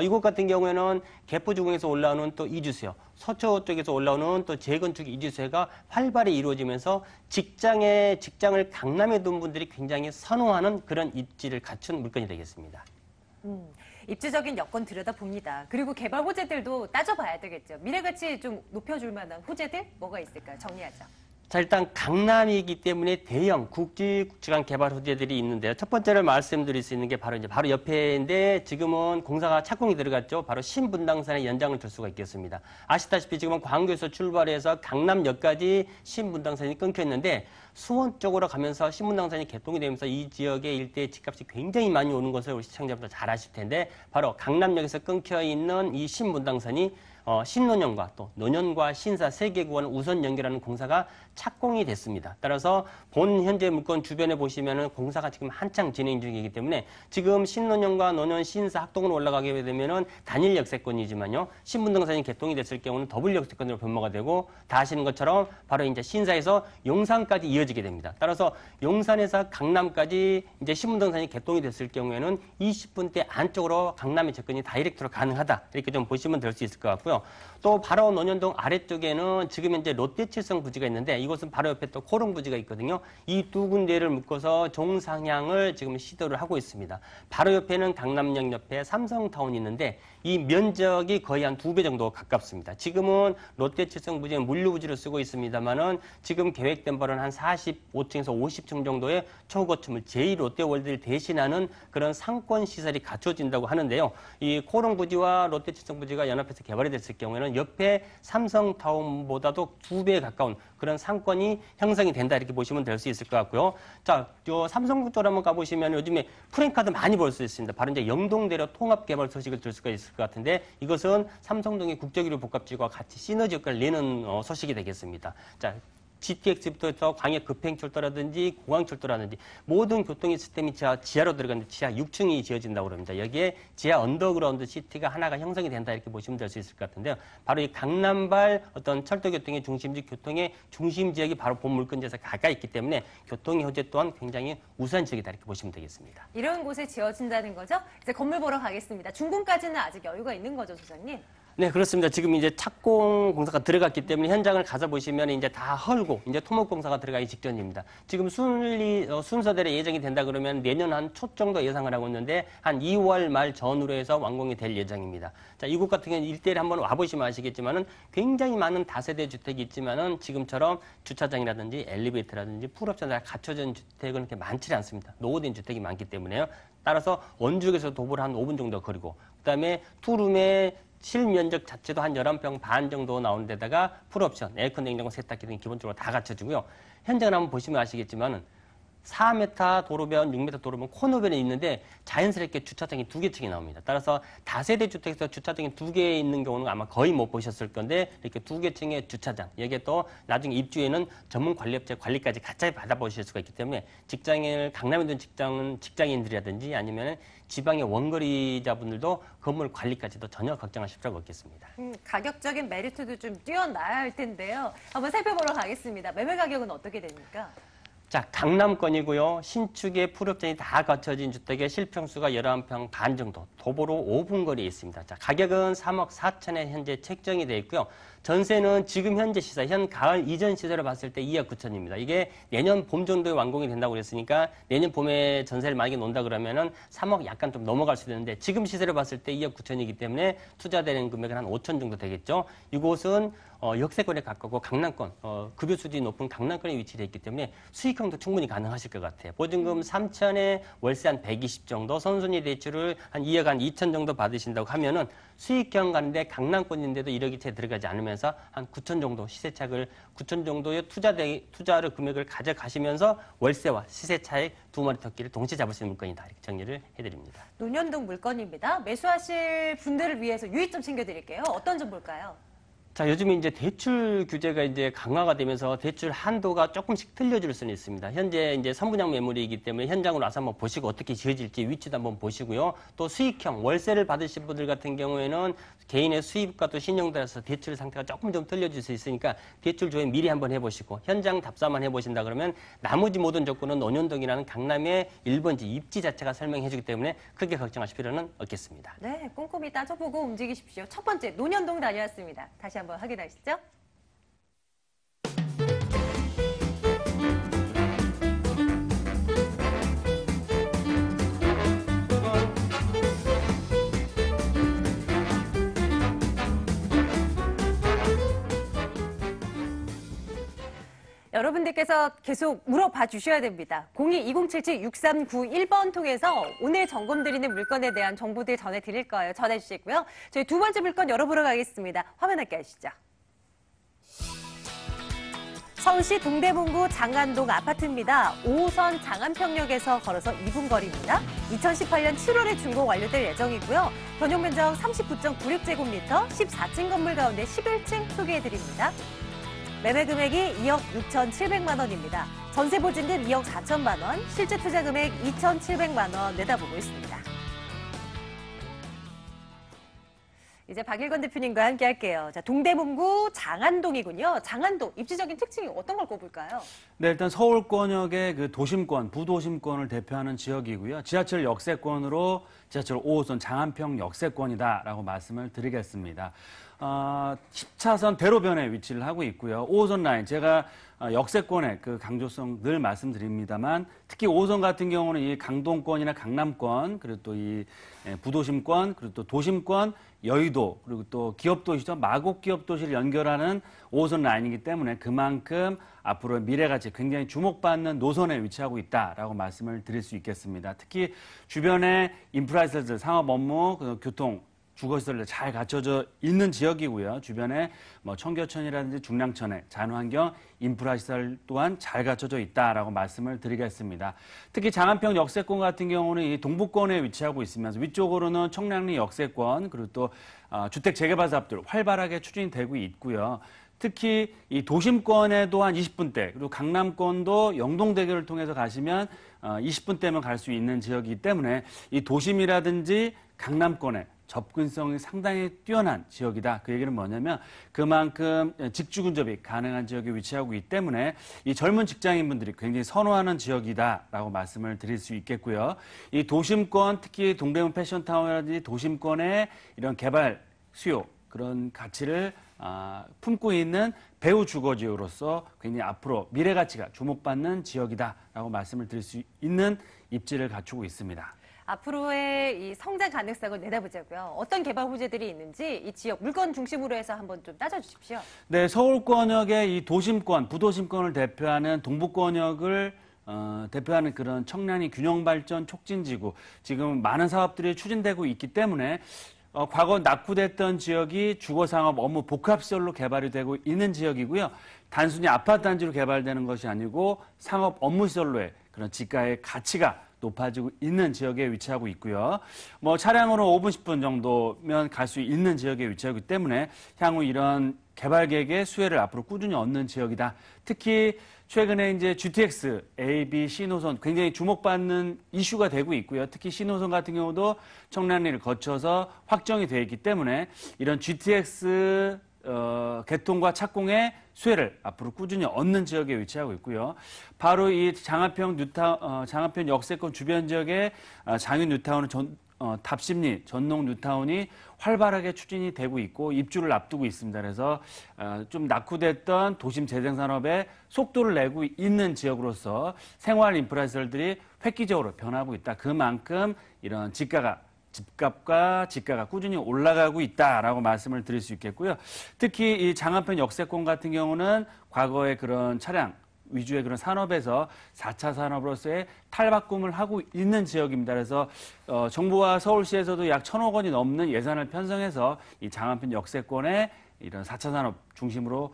이곳 같은 경우에는 개포주공에서 올라오는 또 이주수요, 서초 쪽에서 올라오는 또 재건축 이주수가 활발히 이루어지면서 직장을 강남에 둔 분들이 굉장히 선호하는 그런 입지를 갖춘 물건이 되겠습니다. 입지적인 여건 들여다봅니다. 그리고 개발 호재들도 따져봐야 되겠죠. 미래가치 좀 높여줄 만한 호재들 뭐가 있을까요? 정리하죠. 자, 일단 강남이기 때문에 대형 굵직굵직한 개발 호재들이 있는데요. 첫 번째로 말씀드릴 수 있는 게 바로 바로 옆에인데 지금은 공사가 착공이 들어갔죠. 바로 신분당선의 연장을 둘 수가 있겠습니다. 아시다시피 지금은 광교에서 출발해서 강남역까지 신분당선이 끊겨 있는데 수원 쪽으로 가면서 신분당선이 개통이 되면서 이 지역의 일대의 집값이 굉장히 많이 오는 것을 우리 시청자분들 잘 아실 텐데 바로 강남역에서 끊겨 있는 이 신분당선이 신논현과 또 논현과 신사 세 개 구간을 우선 연결하는 공사가 착공이 됐습니다. 따라서 본 현재 물건 주변에 보시면은 공사가 지금 한창 진행 중이기 때문에 지금 신논현과 논현 신사 학동으로 올라가게 되면은 단일 역세권이지만요. 신분당선이 개통이 됐을 경우는 더블 역세권으로 변모가 되고 다 아시는 것처럼 바로 이제 신사에서 용산까지 이어지게 됩니다. 따라서 용산에서 강남까지 이제 신분당선이 개통이 됐을 경우에는 20분대 안쪽으로 강남의 접근이 다이렉트로 가능하다. 이렇게 좀 보시면 될 수 있을 것 같고요. 또 바로 논현동 아래쪽에는 지금 현재 롯데칠성 부지가 있는데 이곳은 바로 옆에 또 코롱 부지가 있거든요. 이 두 군데를 묶어서 종상향을 지금 시도를 하고 있습니다. 바로 옆에는 강남역 옆에 삼성타운이 있는데 이 면적이 거의 한 2배 정도 가깝습니다. 지금은 롯데칠성 부지는 물류부지로 쓰고 있습니다만은 지금 계획된 바로는 한 45층에서 50층 정도의 초고층을 제2롯데월드를 대신하는 그런 상권 시설이 갖춰진다고 하는데요. 이 코롱 부지와 롯데칠성 부지가 연합해서 개발이 됐을 경우에는 옆에 삼성타운보다도 2배에 가까운 그런 상권이 형성이 된다 이렇게 보시면 될 수 있을 것 같고요. 자, 삼성국 쪽으로 한번 가보시면 요즘에 프랜카드 많이 볼 수 있습니다. 바로 이제 영동대로 통합개발 소식을 들 수가 있을 것 같은데 이것은 삼성동의 국제기류 복합지구와 같이 시너지 효과를 내는 소식이 되겠습니다. 자, GTX부터 해서 광역 급행철도라든지 공항철도라든지 모든 교통 시스템이 지하로 들어가는데 지하 6층이 지어진다고 합니다. 여기에 지하 언더그라운드 시티가 하나가 형성이 된다 이렇게 보시면 될 수 있을 것 같은데요. 바로 이 강남발 어떤 철도교통의 중심지, 교통의 중심 지역이 바로 본 물건지에서 가까이 있기 때문에 교통의 호재 또한 굉장히 우수한 지역이다 이렇게 보시면 되겠습니다. 이런 곳에 지어진다는 거죠? 이제 건물 보러 가겠습니다. 준공까지는 아직 여유가 있는 거죠, 소장님? 네, 그렇습니다. 지금 이제 착공 공사가 들어갔기 때문에 현장을 가서 보시면 이제 다 헐고 이제 토목 공사가 들어가기 직전입니다. 지금 순서대로 예정이 된다 그러면 내년 한 초 정도 예상을 하고 있는데 한 2월 말 전후로 해서 완공이 될 예정입니다. 자, 이곳 같은 경우는 일대를 한번 와보시면 아시겠지만은 굉장히 많은 다세대 주택이 있지만은 지금처럼 주차장이라든지 엘리베이터라든지 풀옵션이 다 갖춰진 주택은 그렇게 많지 않습니다. 노후된 주택이 많기 때문에요. 따라서 원주역에서 도보를 한 5분 정도 거리고 그다음에 투룸에 실면적 자체도 한 11평 반 정도 나오는 데다가 풀옵션, 에어컨, 냉장고, 세탁기 등이 기본적으로 다 갖춰지고요. 현장을 한번 보시면 아시겠지만은 4m 도로변, 6m 도로변 코너변에 있는데 자연스럽게 주차장이 2개 층이 나옵니다. 따라서 다세대 주택에서 주차장이 2개 있는 경우는 아마 거의 못 보셨을 건데 이렇게 2개 층의 주차장, 여기에 또 나중에 입주에는 전문 관리업체 관리까지 같이 받아보실 수가 있기 때문에 직장인을 강남에 있는 직장인들이라든지 아니면 지방의 원거리자분들도 건물 관리까지도 전혀 걱정하실 필요가 없겠습니다. 가격적인 메리트도 좀 뛰어나야 할 텐데요. 한번 살펴보러 가겠습니다. 매매 가격은 어떻게 됩니까? 자, 강남권이고요. 신축의 풀옵션이 다 갖춰진 주택의 실평수가 11평 반 정도, 도보로 5분 거리에 있습니다. 자, 가격은 3억 4천에 현재 책정이 되어 있고요. 전세는 지금 현재 시세, 현 가을 이전 시세로 봤을 때 2억 9천입니다. 이게 내년 봄 정도에 완공이 된다고 그랬으니까 내년 봄에 전세를 만약에 놓는다 그러면은 3억 약간 좀 넘어갈 수도 있는데 지금 시세로 봤을 때 2억 9천이기 때문에 투자되는 금액은 한 5천 정도 되겠죠. 이곳은 역세권에 가깝고 강남권, 급여 수준이 높은 강남권에 위치되어 있기 때문에 수익 수익형도 충분히 가능하실 것 같아요. 보증금 3천에 월세 한 120 정도, 선순위 대출을 한 2억 한 2천 정도 받으신다고 하면은 수익형 가는데 강남권인데도 1억이 채 들어가지 않으면서 한 9천 정도 시세차익을 9천 정도의 투자를 금액을 가져가시면서 월세와 시세 차익 두 마리 토끼를 동시에 잡을 수 있는 물건이다. 이렇게 정리를 해드립니다. 논현동 물건입니다. 매수하실 분들을 위해서 유의점 챙겨드릴게요. 어떤 점 볼까요? 자, 요즘 이제 대출 규제가 이제 강화가 되면서 대출 한도가 조금씩 틀려질 수는 있습니다. 현재 이제 선분양 매물이기 때문에 현장으로 와서 한번 보시고 어떻게 지어질지 위치도 한번 보시고요. 또 수익형 월세를 받으실 분들 같은 경우에는 개인의 수입과 또 신용 따라서 대출 상태가 조금 좀 틀려질 수 있으니까 대출 조회 미리 한번 해보시고 현장 답사만 해보신다 그러면 나머지 모든 조건은 논현동이라는 강남의 1번지 입지 자체가 설명해주기 때문에 크게 걱정하실 필요는 없겠습니다. 네, 꼼꼼히 따져보고 움직이십시오. 첫 번째, 논현동 다녀왔습니다. 다시 한번 확인하시죠. 여러분들께서 계속 물어봐 주셔야 됩니다. 02-2077-6391번 통해서 오늘 점검드리는 물건에 대한 정보들 전해드릴 거예요. 전해주시고요. 저희 두 번째 물건 열어보러 가겠습니다. 화면 함께 하시죠. 서울시 동대문구 장안동 아파트입니다. 5호선 장안평역에서 걸어서 2분 거리입니다. 2018년 7월에 준공 완료될 예정이고요. 전용 면적 39.96제곱미터, 14층 건물 가운데 11층 소개해드립니다. 매매 금액이 2억 6,700만 원입니다. 전세 보증금 2억 4천만 원, 실제 투자 금액 2,700만 원 내다보고 있습니다. 이제 박일건 대표님과 함께 할게요. 자, 동대문구 장안동이군요. 장안동, 입지적인 특징이 어떤 걸 꼽을까요? 네, 일단 서울권역의 그 도심권, 부도심권을 대표하는 지역이고요. 지하철 역세권으로 지하철 5호선 장안평 역세권이다라고 말씀을 드리겠습니다. 10차선 대로변에 위치를 하고 있고요. 5호선 라인, 제가 역세권의 그 강조성 늘 말씀드립니다만 특히 5호선 같은 경우는 이 강동권이나 강남권, 그리고 또 이 부도심권, 그리고 또 도심권, 여의도, 그리고 또 기업도시죠. 마곡 기업도시를 연결하는 5호선 라인이기 때문에 그만큼 앞으로의 미래가치 굉장히 주목받는 노선에 위치하고 있다라고 말씀을 드릴 수 있겠습니다. 특히 주변에 인프라시설, 상업 업무, 교통, 주거시설들 잘 갖춰져 있는 지역이고요. 주변에 뭐 청계천이라든지 중랑천에 잔환경 인프라시설 또한 잘 갖춰져 있다라고 말씀을 드리겠습니다. 특히 장안평 역세권 같은 경우는 이 동부권에 위치하고 있으면서 위쪽으로는 청량리 역세권 그리고 또 주택 재개발 사업들 활발하게 추진이 되고 있고요. 특히 이 도심권에도 한 20분대 그리고 강남권도 영동대교를 통해서 가시면 20분대면 갈 수 있는 지역이기 때문에 이 도심이라든지 강남권에 접근성이 상당히 뛰어난 지역이다. 그 얘기는 뭐냐면 그만큼 직주 근접이 가능한 지역에 위치하고 있기 때문에 이 젊은 직장인분들이 굉장히 선호하는 지역이다라고 말씀을 드릴 수 있겠고요. 이 도심권, 특히 동대문 패션타운이라든지 도심권의 이런 개발 수요, 그런 가치를 품고 있는 배후 주거지역으로서 굉장히 앞으로 미래 가치가 주목받는 지역이다라고 말씀을 드릴 수 있는 입지를 갖추고 있습니다. 앞으로의 이 성장 가능성을 내다보자고요. 어떤 개발 호재들이 있는지 이 지역 물건 중심으로 해서 한번 좀 따져주십시오. 네, 서울권역의 이 도심권, 부도심권을 대표하는 동부권역을 대표하는 그런 청량리 균형발전 촉진지구, 지금 많은 사업들이 추진되고 있기 때문에 과거 낙후됐던 지역이 주거상업 업무 복합시설로 개발이 되고 있는 지역이고요. 단순히 아파트 단지로 개발되는 것이 아니고 상업 업무시설로의 그런 지가의 가치가 높아지고 있는 지역에 위치하고 있고요. 뭐 차량으로 5분, 10분 정도면 갈 수 있는 지역에 위치하기 때문에 향후 이런 개발 계획의 수혜를 앞으로 꾸준히 얻는 지역이다. 특히 최근에 이제 GTX, A, B, C 노선 굉장히 주목받는 이슈가 되고 있고요. 특히 C 노선 같은 경우도 청량리를 거쳐서 확정이 되어 있기 때문에 이런 GTX 개통과 착공의 수혜를 앞으로 꾸준히 얻는 지역에 위치하고 있고요. 바로 이 장안평 역세권 주변 지역의 장윤 뉴타운은 답심리, 전농 뉴타운이 활발하게 추진이 되고 있고 입주를 앞두고 있습니다. 그래서 좀 낙후됐던 도심 재생산업에 속도를 내고 있는 지역으로서 생활 인프라시설들이 획기적으로 변하고 있다. 그만큼 이런 집값과 지가가 꾸준히 올라가고 있다라고 말씀을 드릴 수 있겠고요. 특히 이 장안평 역세권 같은 경우는 과거의 그런 차량 위주의 그런 산업에서 4차 산업으로서의 탈바꿈을 하고 있는 지역입니다. 그래서 정부와 서울시에서도 약 1,000억 원이 넘는 예산을 편성해서 이 장안편 역세권에 이런 4차 산업 중심으로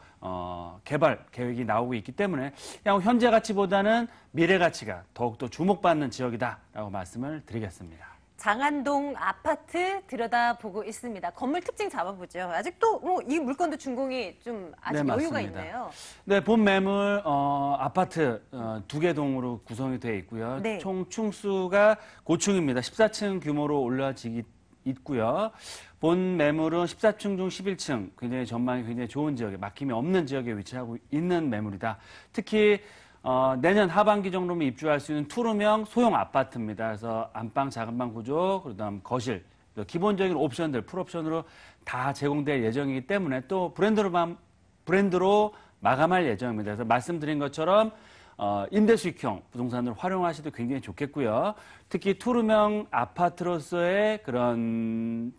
개발 계획이 나오고 있기 때문에 향후 현재 가치보다는 미래 가치가 더욱더 주목받는 지역이다라고 말씀을 드리겠습니다. 장안동 아파트 들여다보고 있습니다. 건물 특징 잡아보죠. 아직도 이 물건도 준공이 좀 아직 네, 여유가 맞습니다. 있네요. 네, 본 매물 아파트 2개 동으로 구성이 되어 있고요. 네. 총 층수가 고층입니다. 14층 규모로 올라지기 있고요. 본 매물은 14층 중 11층, 굉장히 전망이 굉장히 좋은 지역에, 막힘이 없는 지역에 위치하고 있는 매물이다. 특히 내년 하반기 정도면 입주할 수 있는 투룸형 소형 아파트입니다. 그래서 안방, 작은방 구조, 그다음 거실, 기본적인 옵션들, 풀옵션으로 다 제공될 예정이기 때문에 또 브랜드로 마감할 예정입니다. 그래서 말씀드린 것처럼 임대 수익형 부동산을 활용하셔도 굉장히 좋겠고요. 특히 투룸형 아파트로서의 그런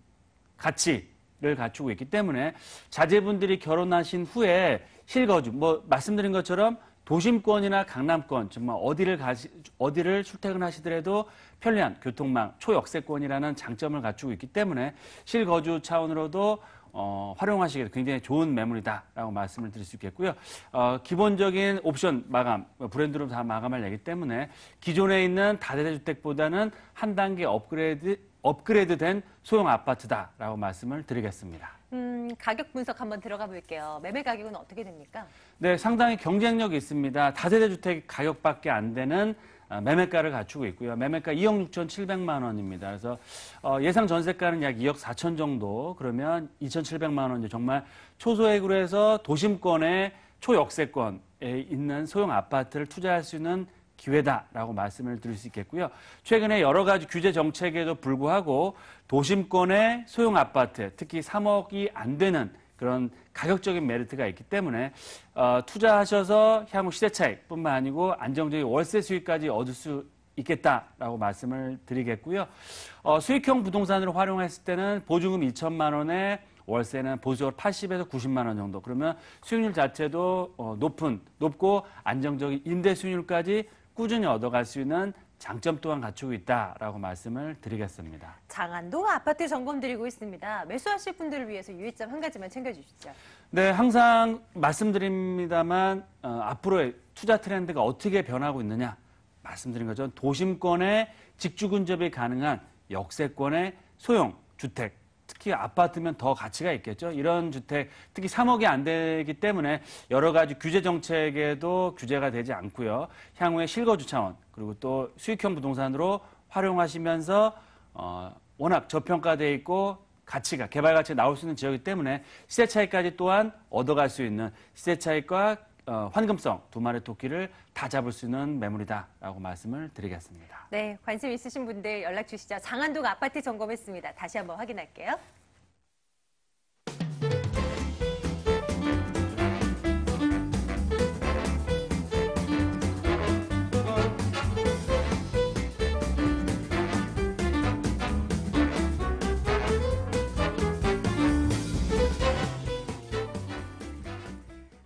가치를 갖추고 있기 때문에 자제분들이 결혼하신 후에 실거주, 말씀드린 것처럼 도심권이나 강남권, 정말 어디를 출퇴근하시더라도 편리한 교통망, 초역세권이라는 장점을 갖추고 있기 때문에 실거주 차원으로도 활용하시기에 굉장히 좋은 매물이다라고 말씀을 드릴 수 있겠고요. 기본적인 옵션 마감, 브랜드로 다 마감할 얘기 때문에 기존에 있는 다세대 주택보다는 한 단계 업그레이드된 소형 아파트다라고 말씀을 드리겠습니다. 가격 분석 한번 들어가 볼게요. 매매 가격은 어떻게 됩니까? 네, 상당히 경쟁력이 있습니다. 다세대 주택 가격밖에 안 되는 매매가를 갖추고 있고요. 매매가 2억 6,700만 원입니다. 그래서 예상 전세가는 약 2억 4천 정도, 그러면 2,700만 원, 정말 초소액으로 해서 도심권의 초역세권에 있는 소형 아파트를 투자할 수 있는 기회다라고 말씀을 드릴 수 있겠고요. 최근에 여러 가지 규제 정책에도 불구하고 도심권의 소형 아파트, 특히 3억이 안 되는 그런 가격적인 메리트가 있기 때문에 투자하셔서 향후 시세 차익뿐만 아니고 안정적인 월세 수익까지 얻을 수 있겠다라고 말씀을 드리겠고요. 수익형 부동산으로 활용했을 때는 보증금 2천만 원에 월세는 보수적으로 80에서 90만 원 정도. 그러면 수익률 자체도 높고 안정적인 임대 수익률까지 꾸준히 얻어갈 수 있는 장점 또한 갖추고 있다라고 말씀을 드리겠습니다. 장안동 아파트 점검 드리고 있습니다. 매수하실 분들을 위해서 유의점 한 가지만 챙겨주시죠. 네, 항상 말씀드립니다만 앞으로의 투자 트렌드가 어떻게 변하고 있느냐 말씀드린 것처럼 도심권의 직주 근접이 가능한 역세권의 소형 주택, 특히 아파트면 더 가치가 있겠죠. 이런 주택, 특히 3억이 안 되기 때문에 여러 가지 규제 정책에도 규제가 되지 않고요. 향후에 실거주 차원, 그리고 또 수익형 부동산으로 활용하시면서 워낙 저평가되어 있고 개발 가치가 나올 수 있는 지역이기 때문에 시세 차익까지 또한 얻어갈 수 있는 시세 차익과 환금성 두 마리 토끼를 다 잡을 수 있는 매물이다라고 말씀을 드리겠습니다. 네, 관심 있으신 분들 연락 주시죠. 장안동 아파트 점검했습니다. 다시 한번 확인할게요.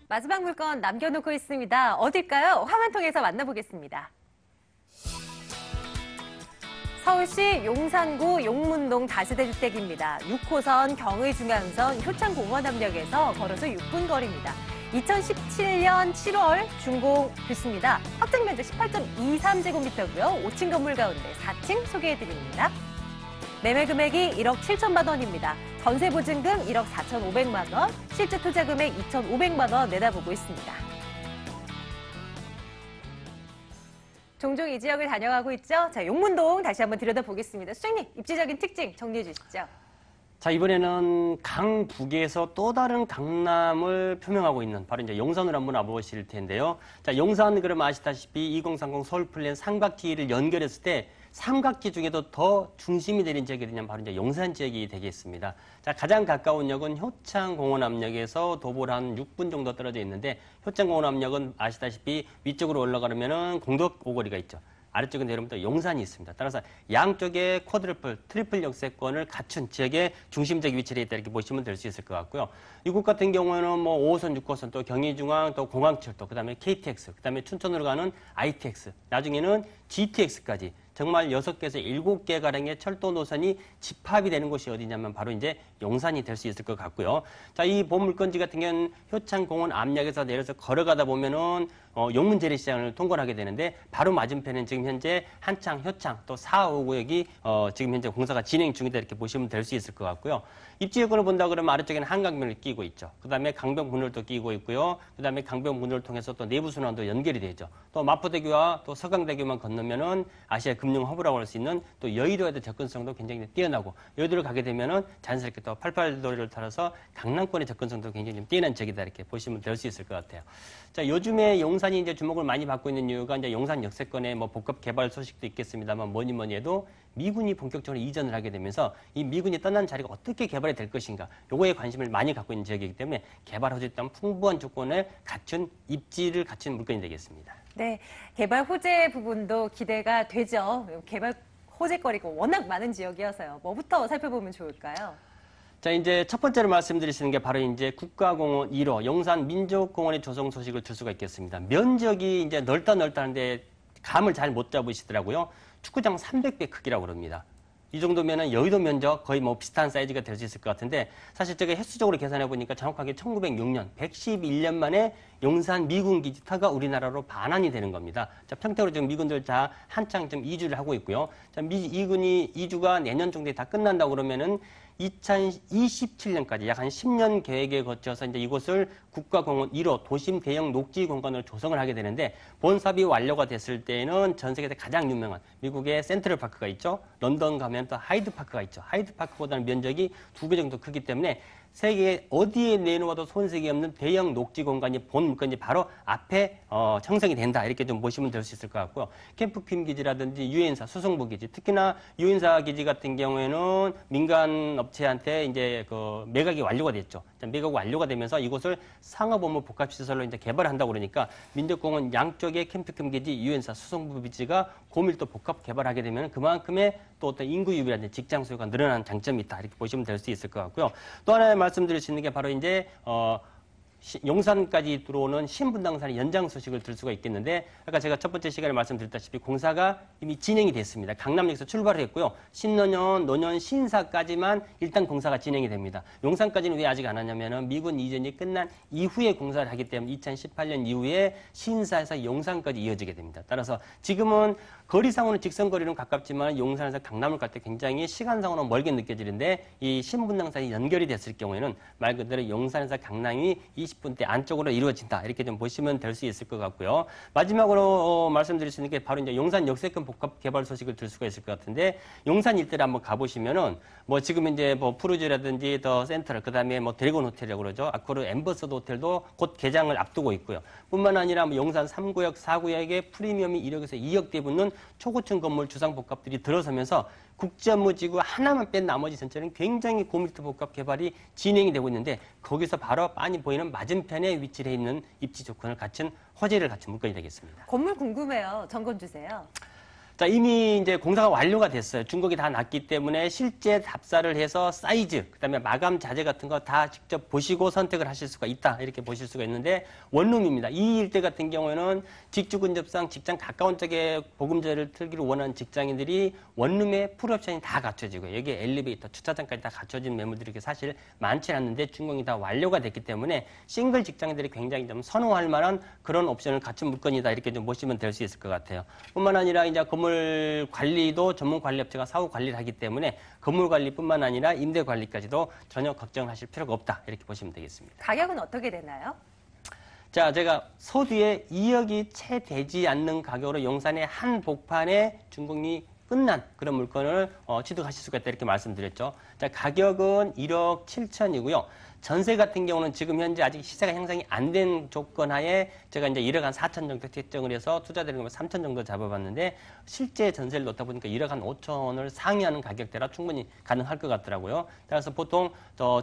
마지막 물건 남겨놓고 있습니다. 어딜까요? 화면 통해서 만나보겠습니다. 서울시 용산구 용문동 다세대 주택입니다. 6호선 경의중앙선 효창공원암역에서 걸어서 6분 거리입니다. 2017년 7월 준공됐습니다. 확정 면적 18.23제곱미터고요. 5층 건물 가운데 4층 소개해드립니다. 매매 금액이 1억 7천만 원입니다. 전세 보증금 1억 4,500만 원, 실제 투자 금액 2,500만 원 내다보고 있습니다. 종종 이 지역을 다녀가고 있죠. 자, 용문동 다시 한번 들여다보겠습니다. 수장님, 입지적인 특징 정리해 주시죠. 자, 이번에는 강북에서 또 다른 강남을 표명하고 있는 바로 이제 용산으로 한번 와보실 텐데요. 자, 용산 그러면 아시다시피 2030 서울 플랜 삼각지를 연결했을 때 삼각지 중에도 더 중심이 되는 지역이 되냐면 바로 이제 용산 지역이 되겠습니다. 자, 가장 가까운 역은 효창공원암역에서 도보로 한 6분 정도 떨어져 있는데 효창공원암역은 아시다시피 위쪽으로 올라가려면은 공덕 오거리가 있죠. 아래쪽에 내려오면 또 용산이 있습니다. 따라서 양쪽에 쿼드루플, 트리플 역세권을 갖춘 지역의 중심적 위치에 있다 이렇게 보시면 될 수 있을 것 같고요. 이곳 같은 경우에는 뭐 5호선, 6호선, 또 경의중앙, 또 공항철도, 그다음에 KTX, 그다음에 춘천으로 가는 ITX, 나중에는 GTX까지 정말 6개에서 7개 가량의 철도 노선이 집합이 되는 곳이 어디냐면 바로 이제 용산이 될 수 있을 것 같고요. 자, 이 보물건지 같은 경우는 효창공원 앞역에서 내려서 걸어가다 보면은 용문재래시장을 통과를 하게 되는데 바로 맞은편은 지금 현재 한창, 효창, 또 4, 5구역이 지금 현재 공사가 진행 중이다 이렇게 보시면 될 수 있을 것 같고요. 입지 여건을 본다 그러면 아래쪽에는 한강변을 끼고 있죠. 그다음에 강변분로도 끼고 있고요. 그다음에 강변분로를 통해서 또 내부순환도 연결이 되죠. 또 마포대교와 또 서강대교만 건너면은 아시아 금융 허브라고 할 수 있는 또 여의도에 대한 접근성도 굉장히 뛰어나고 여의도를 가게 되면은 자연스럽게 또 88도리를 따라서 강남권의 접근성도 굉장히 좀 뛰어난 지역이다 이렇게 보시면 될 수 있을 것 같아요. 자, 요즘에 용산이 이제 주목을 많이 받고 있는 이유가 이제 용산 역세권의 뭐 복합 개발 소식도 있겠습니다만 뭐니 해도 미군이 본격적으로 이전을 하게 되면서 이 미군이 떠난 자리가 어떻게 개발이 될 것인가 요거에 관심을 많이 갖고 있는 지역이기 때문에 개발 호재에 따른 풍부한 조건을 갖춘 입지를 갖춘 물건이 되겠습니다. 네, 개발 호재 부분도 기대가 되죠. 개발 호재거리가 워낙 많은 지역이어서요. 뭐부터 살펴보면 좋을까요? 자, 이제 첫 번째로 말씀드리시는 게 바로 이제 국가공원 1호 용산 민족공원의 조성 소식을 들 수가 있겠습니다. 면적이 이제 넓다 하는데 감을 잘 못 잡으시더라고요. 축구장 300배 크기라고 그럽니다. 이 정도면은 여의도 면적 거의 뭐 비슷한 사이즈가 될 수 있을 것 같은데 사실 제가 횟수적으로 계산해 보니까 정확하게 1906년 111년 만에 용산 미군 기지터가 우리나라로 반환이 되는 겁니다. 자, 평택으로 지금 미군들 다 한창 좀 이주를 하고 있고요. 자, 미군이 이주가 내년 정도에 다 끝난다고 그러면은 2027년까지 약 한 10년 계획에 거쳐서 이제 이곳을 국가공원 1호 도심 대형 녹지 공간으로 조성을 하게 되는데 본사업이 완료가 됐을 때는 전 세계에서 가장 유명한 미국의 센트럴 파크가 있죠. 런던 가면 또 하이드 파크가 있죠. 하이드 파크보다는 면적이 2배 정도 크기 때문에 세계 어디에 내놓아도 손색이 없는 대형 녹지 공간이 본 물건이 바로 앞에 형성이 된다 이렇게 좀 보시면 될 수 있을 것 같고요. 캠프킴 기지라든지 유엔사 수송부 기지, 특히나 유엔사 기지 같은 경우에는 민간 업체한테 이제 그 매각이 완료가 됐죠. 매각 완료가 되면서 이곳을 상업업무 복합시설로 이제 개발한다고 그러니까 민족공원 양쪽에 캠프킴 기지, 유엔사 수송부 기지가 고밀도 복합 개발하게 되면 그만큼의 또 어떤 인구 유입이라든지 직장 수요가 늘어나는 장점이 있다 이렇게 보시면 될 수 있을 것 같고요. 또 하나 말씀드릴 수 있는 게 바로 이제 용산까지 들어오는 신분당선의 연장 소식을 들 수가 있겠는데 아까 제가 첫 번째 시간에 말씀드렸다시피 공사가 이미 진행이 됐습니다. 강남역에서 출발을 했고요. 신노년, 노년, 신사까지만 일단 공사가 진행이 됩니다. 용산까지는 왜 아직 안 하냐면은 미군 이전이 끝난 이후에 공사를 하기 때문에 2018년 이후에 신사에서 용산까지 이어지게 됩니다. 따라서 지금은 거리상으로는 직선거리는 가깝지만 용산에서 강남을 갈 때 굉장히 시간상으로는 멀게 느껴지는데 이 신분당선이 연결이 됐을 경우에는 말 그대로 용산에서 강남이 20분대 안쪽으로 이루어진다. 이렇게 좀 보시면 될 수 있을 것 같고요. 마지막으로 말씀드릴 수 있는 게 바로 이제 용산 역세권 복합 개발 소식을 들 수가 있을 것 같은데 용산 일대를 한번 가보시면은 뭐 지금 이제 뭐 푸르지라든지 더 센트럴 그다음에 뭐 드래곤 호텔이라고 그러죠. 아쿠르 엠버서드 호텔도 곧 개장을 앞두고 있고요. 뿐만 아니라 뭐 용산 3구역, 4구역에 프리미엄이 1억에서 2억대 붙는 초고층 건물 주상 복합들이 들어서면서 국제업무지구 하나만 뺀 나머지 전체는 굉장히 고밀도 복합 개발이 진행이 되고 있는데 거기서 바로 빤히 보이는 맞은편에 위치해 있는 입지 조건을 갖춘 호재를 갖춘 물건이 되겠습니다. 건물 궁금해요. 점검 주세요. 자, 이미 이제 공사가 완료가 됐어요. 중국이 다 났기 때문에 실제 답사를 해서 사이즈, 그다음에 마감 자재 같은 거 다 직접 보시고 선택을 하실 수가 있다. 이렇게 보실 수가 있는데 원룸입니다. 이 일대 같은 경우에는 직주 근접상 직장 가까운 쪽에 보금자리를 틀기를 원하는 직장인들이 원룸에 풀옵션이 다 갖춰지고요. 여기에 엘리베이터, 주차장까지 다 갖춰진 매물들이 사실 많지 않는데 준공이 다 완료가 됐기 때문에 싱글 직장인들이 굉장히 좀 선호할 만한 그런 옵션을 갖춘 물건이다. 이렇게 좀 보시면 될 수 있을 것 같아요. 뿐만 아니라 이제 건물 관리도 전문 관리업체가 사후 관리를 하기 때문에 건물 관리뿐만 아니라 임대 관리까지도 전혀 걱정하실 필요가 없다. 이렇게 보시면 되겠습니다. 가격은 어떻게 되나요? 자, 제가 서두에 2억이 채 되지 않는 가격으로 용산의 한 복판에 준공이 끝난 그런 물건을 취득하실 수가 있다 이렇게 말씀드렸죠. 자, 가격은 1억 7천이고요. 전세 같은 경우는 지금 현재 아직 시세가 형성이 안 된 조건 하에 제가 이제 1억 한 4천 정도 책정을 해서 투자되는 거 3천 정도 잡아봤는데 실제 전세를 놓다 보니까 1억 한 5천을 상회하는 가격대라 충분히 가능할 것 같더라고요. 따라서 보통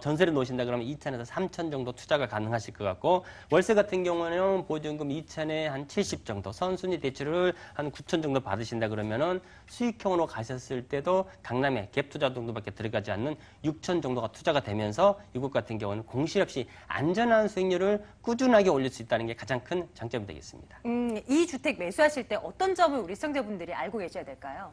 전세를 놓으신다 그러면 2천에서 3천 정도 투자가 가능하실 것 같고 월세 같은 경우는 보증금 2천에 한 70 정도, 선순위 대출을 한 9천 정도 받으신다 그러면은 수익형으로 가셨을 때도 강남에 갭 투자 정도밖에 들어가지 않는 6천 정도가 투자가 되면서 이곳 같은 경우는 공실 없이 안전한 수익률을 꾸준하게 올릴 수 있다는 게 가장 큰 장점이 되겠습니다. 이 주택 매수하실 때 어떤 점을 우리 시청자분들이 알고 계셔야 될까요?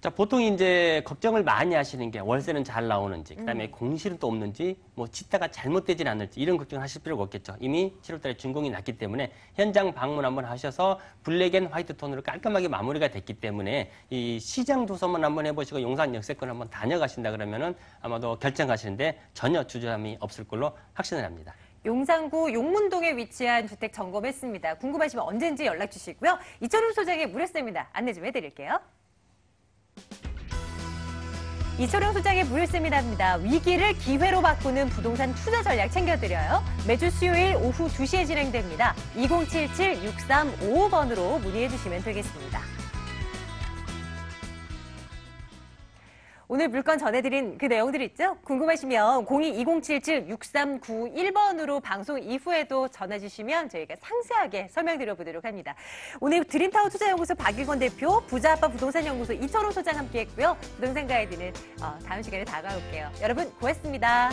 자, 보통 이제 걱정을 많이 하시는 게 월세는 잘 나오는지, 그다음에 공실은 또 없는지, 뭐 짓다가 잘못되진 않을지 이런 걱정을 하실 필요가 없겠죠. 이미 7월달에 준공이 났기 때문에 현장 방문 한번 하셔서 블랙 앤 화이트 톤으로 깔끔하게 마무리가 됐기 때문에 이 시장 조사만 한번 해보시고 용산 역세권 한번 다녀가신다 그러면은 아마도 결정하시는데 전혀 주저함이 없을 걸로 확신을 합니다. 용산구 용문동에 위치한 주택 점검했습니다. 궁금하시면 언제든지 연락 주시고요. 이철훈 소장의 무료 세미나 안내 좀 해드릴게요. 이철용 소장의 무료 세미나입니다. 위기를 기회로 바꾸는 부동산 투자 전략 챙겨드려요. 매주 수요일 오후 2시에 진행됩니다. 2077-6355번으로 문의해 주시면 되겠습니다. 오늘 물건 전해드린 그 내용들 있죠? 궁금하시면 02-2077-6391번으로 방송 이후에도 전화주시면 저희가 상세하게 설명드려보도록 합니다. 오늘 드림타워 투자연구소 박일권 대표, 부자아빠 부동산연구소 이철호 소장 함께했고요. 부동산 가이드는 다음 시간에 다가올게요. 여러분 고맙습니다.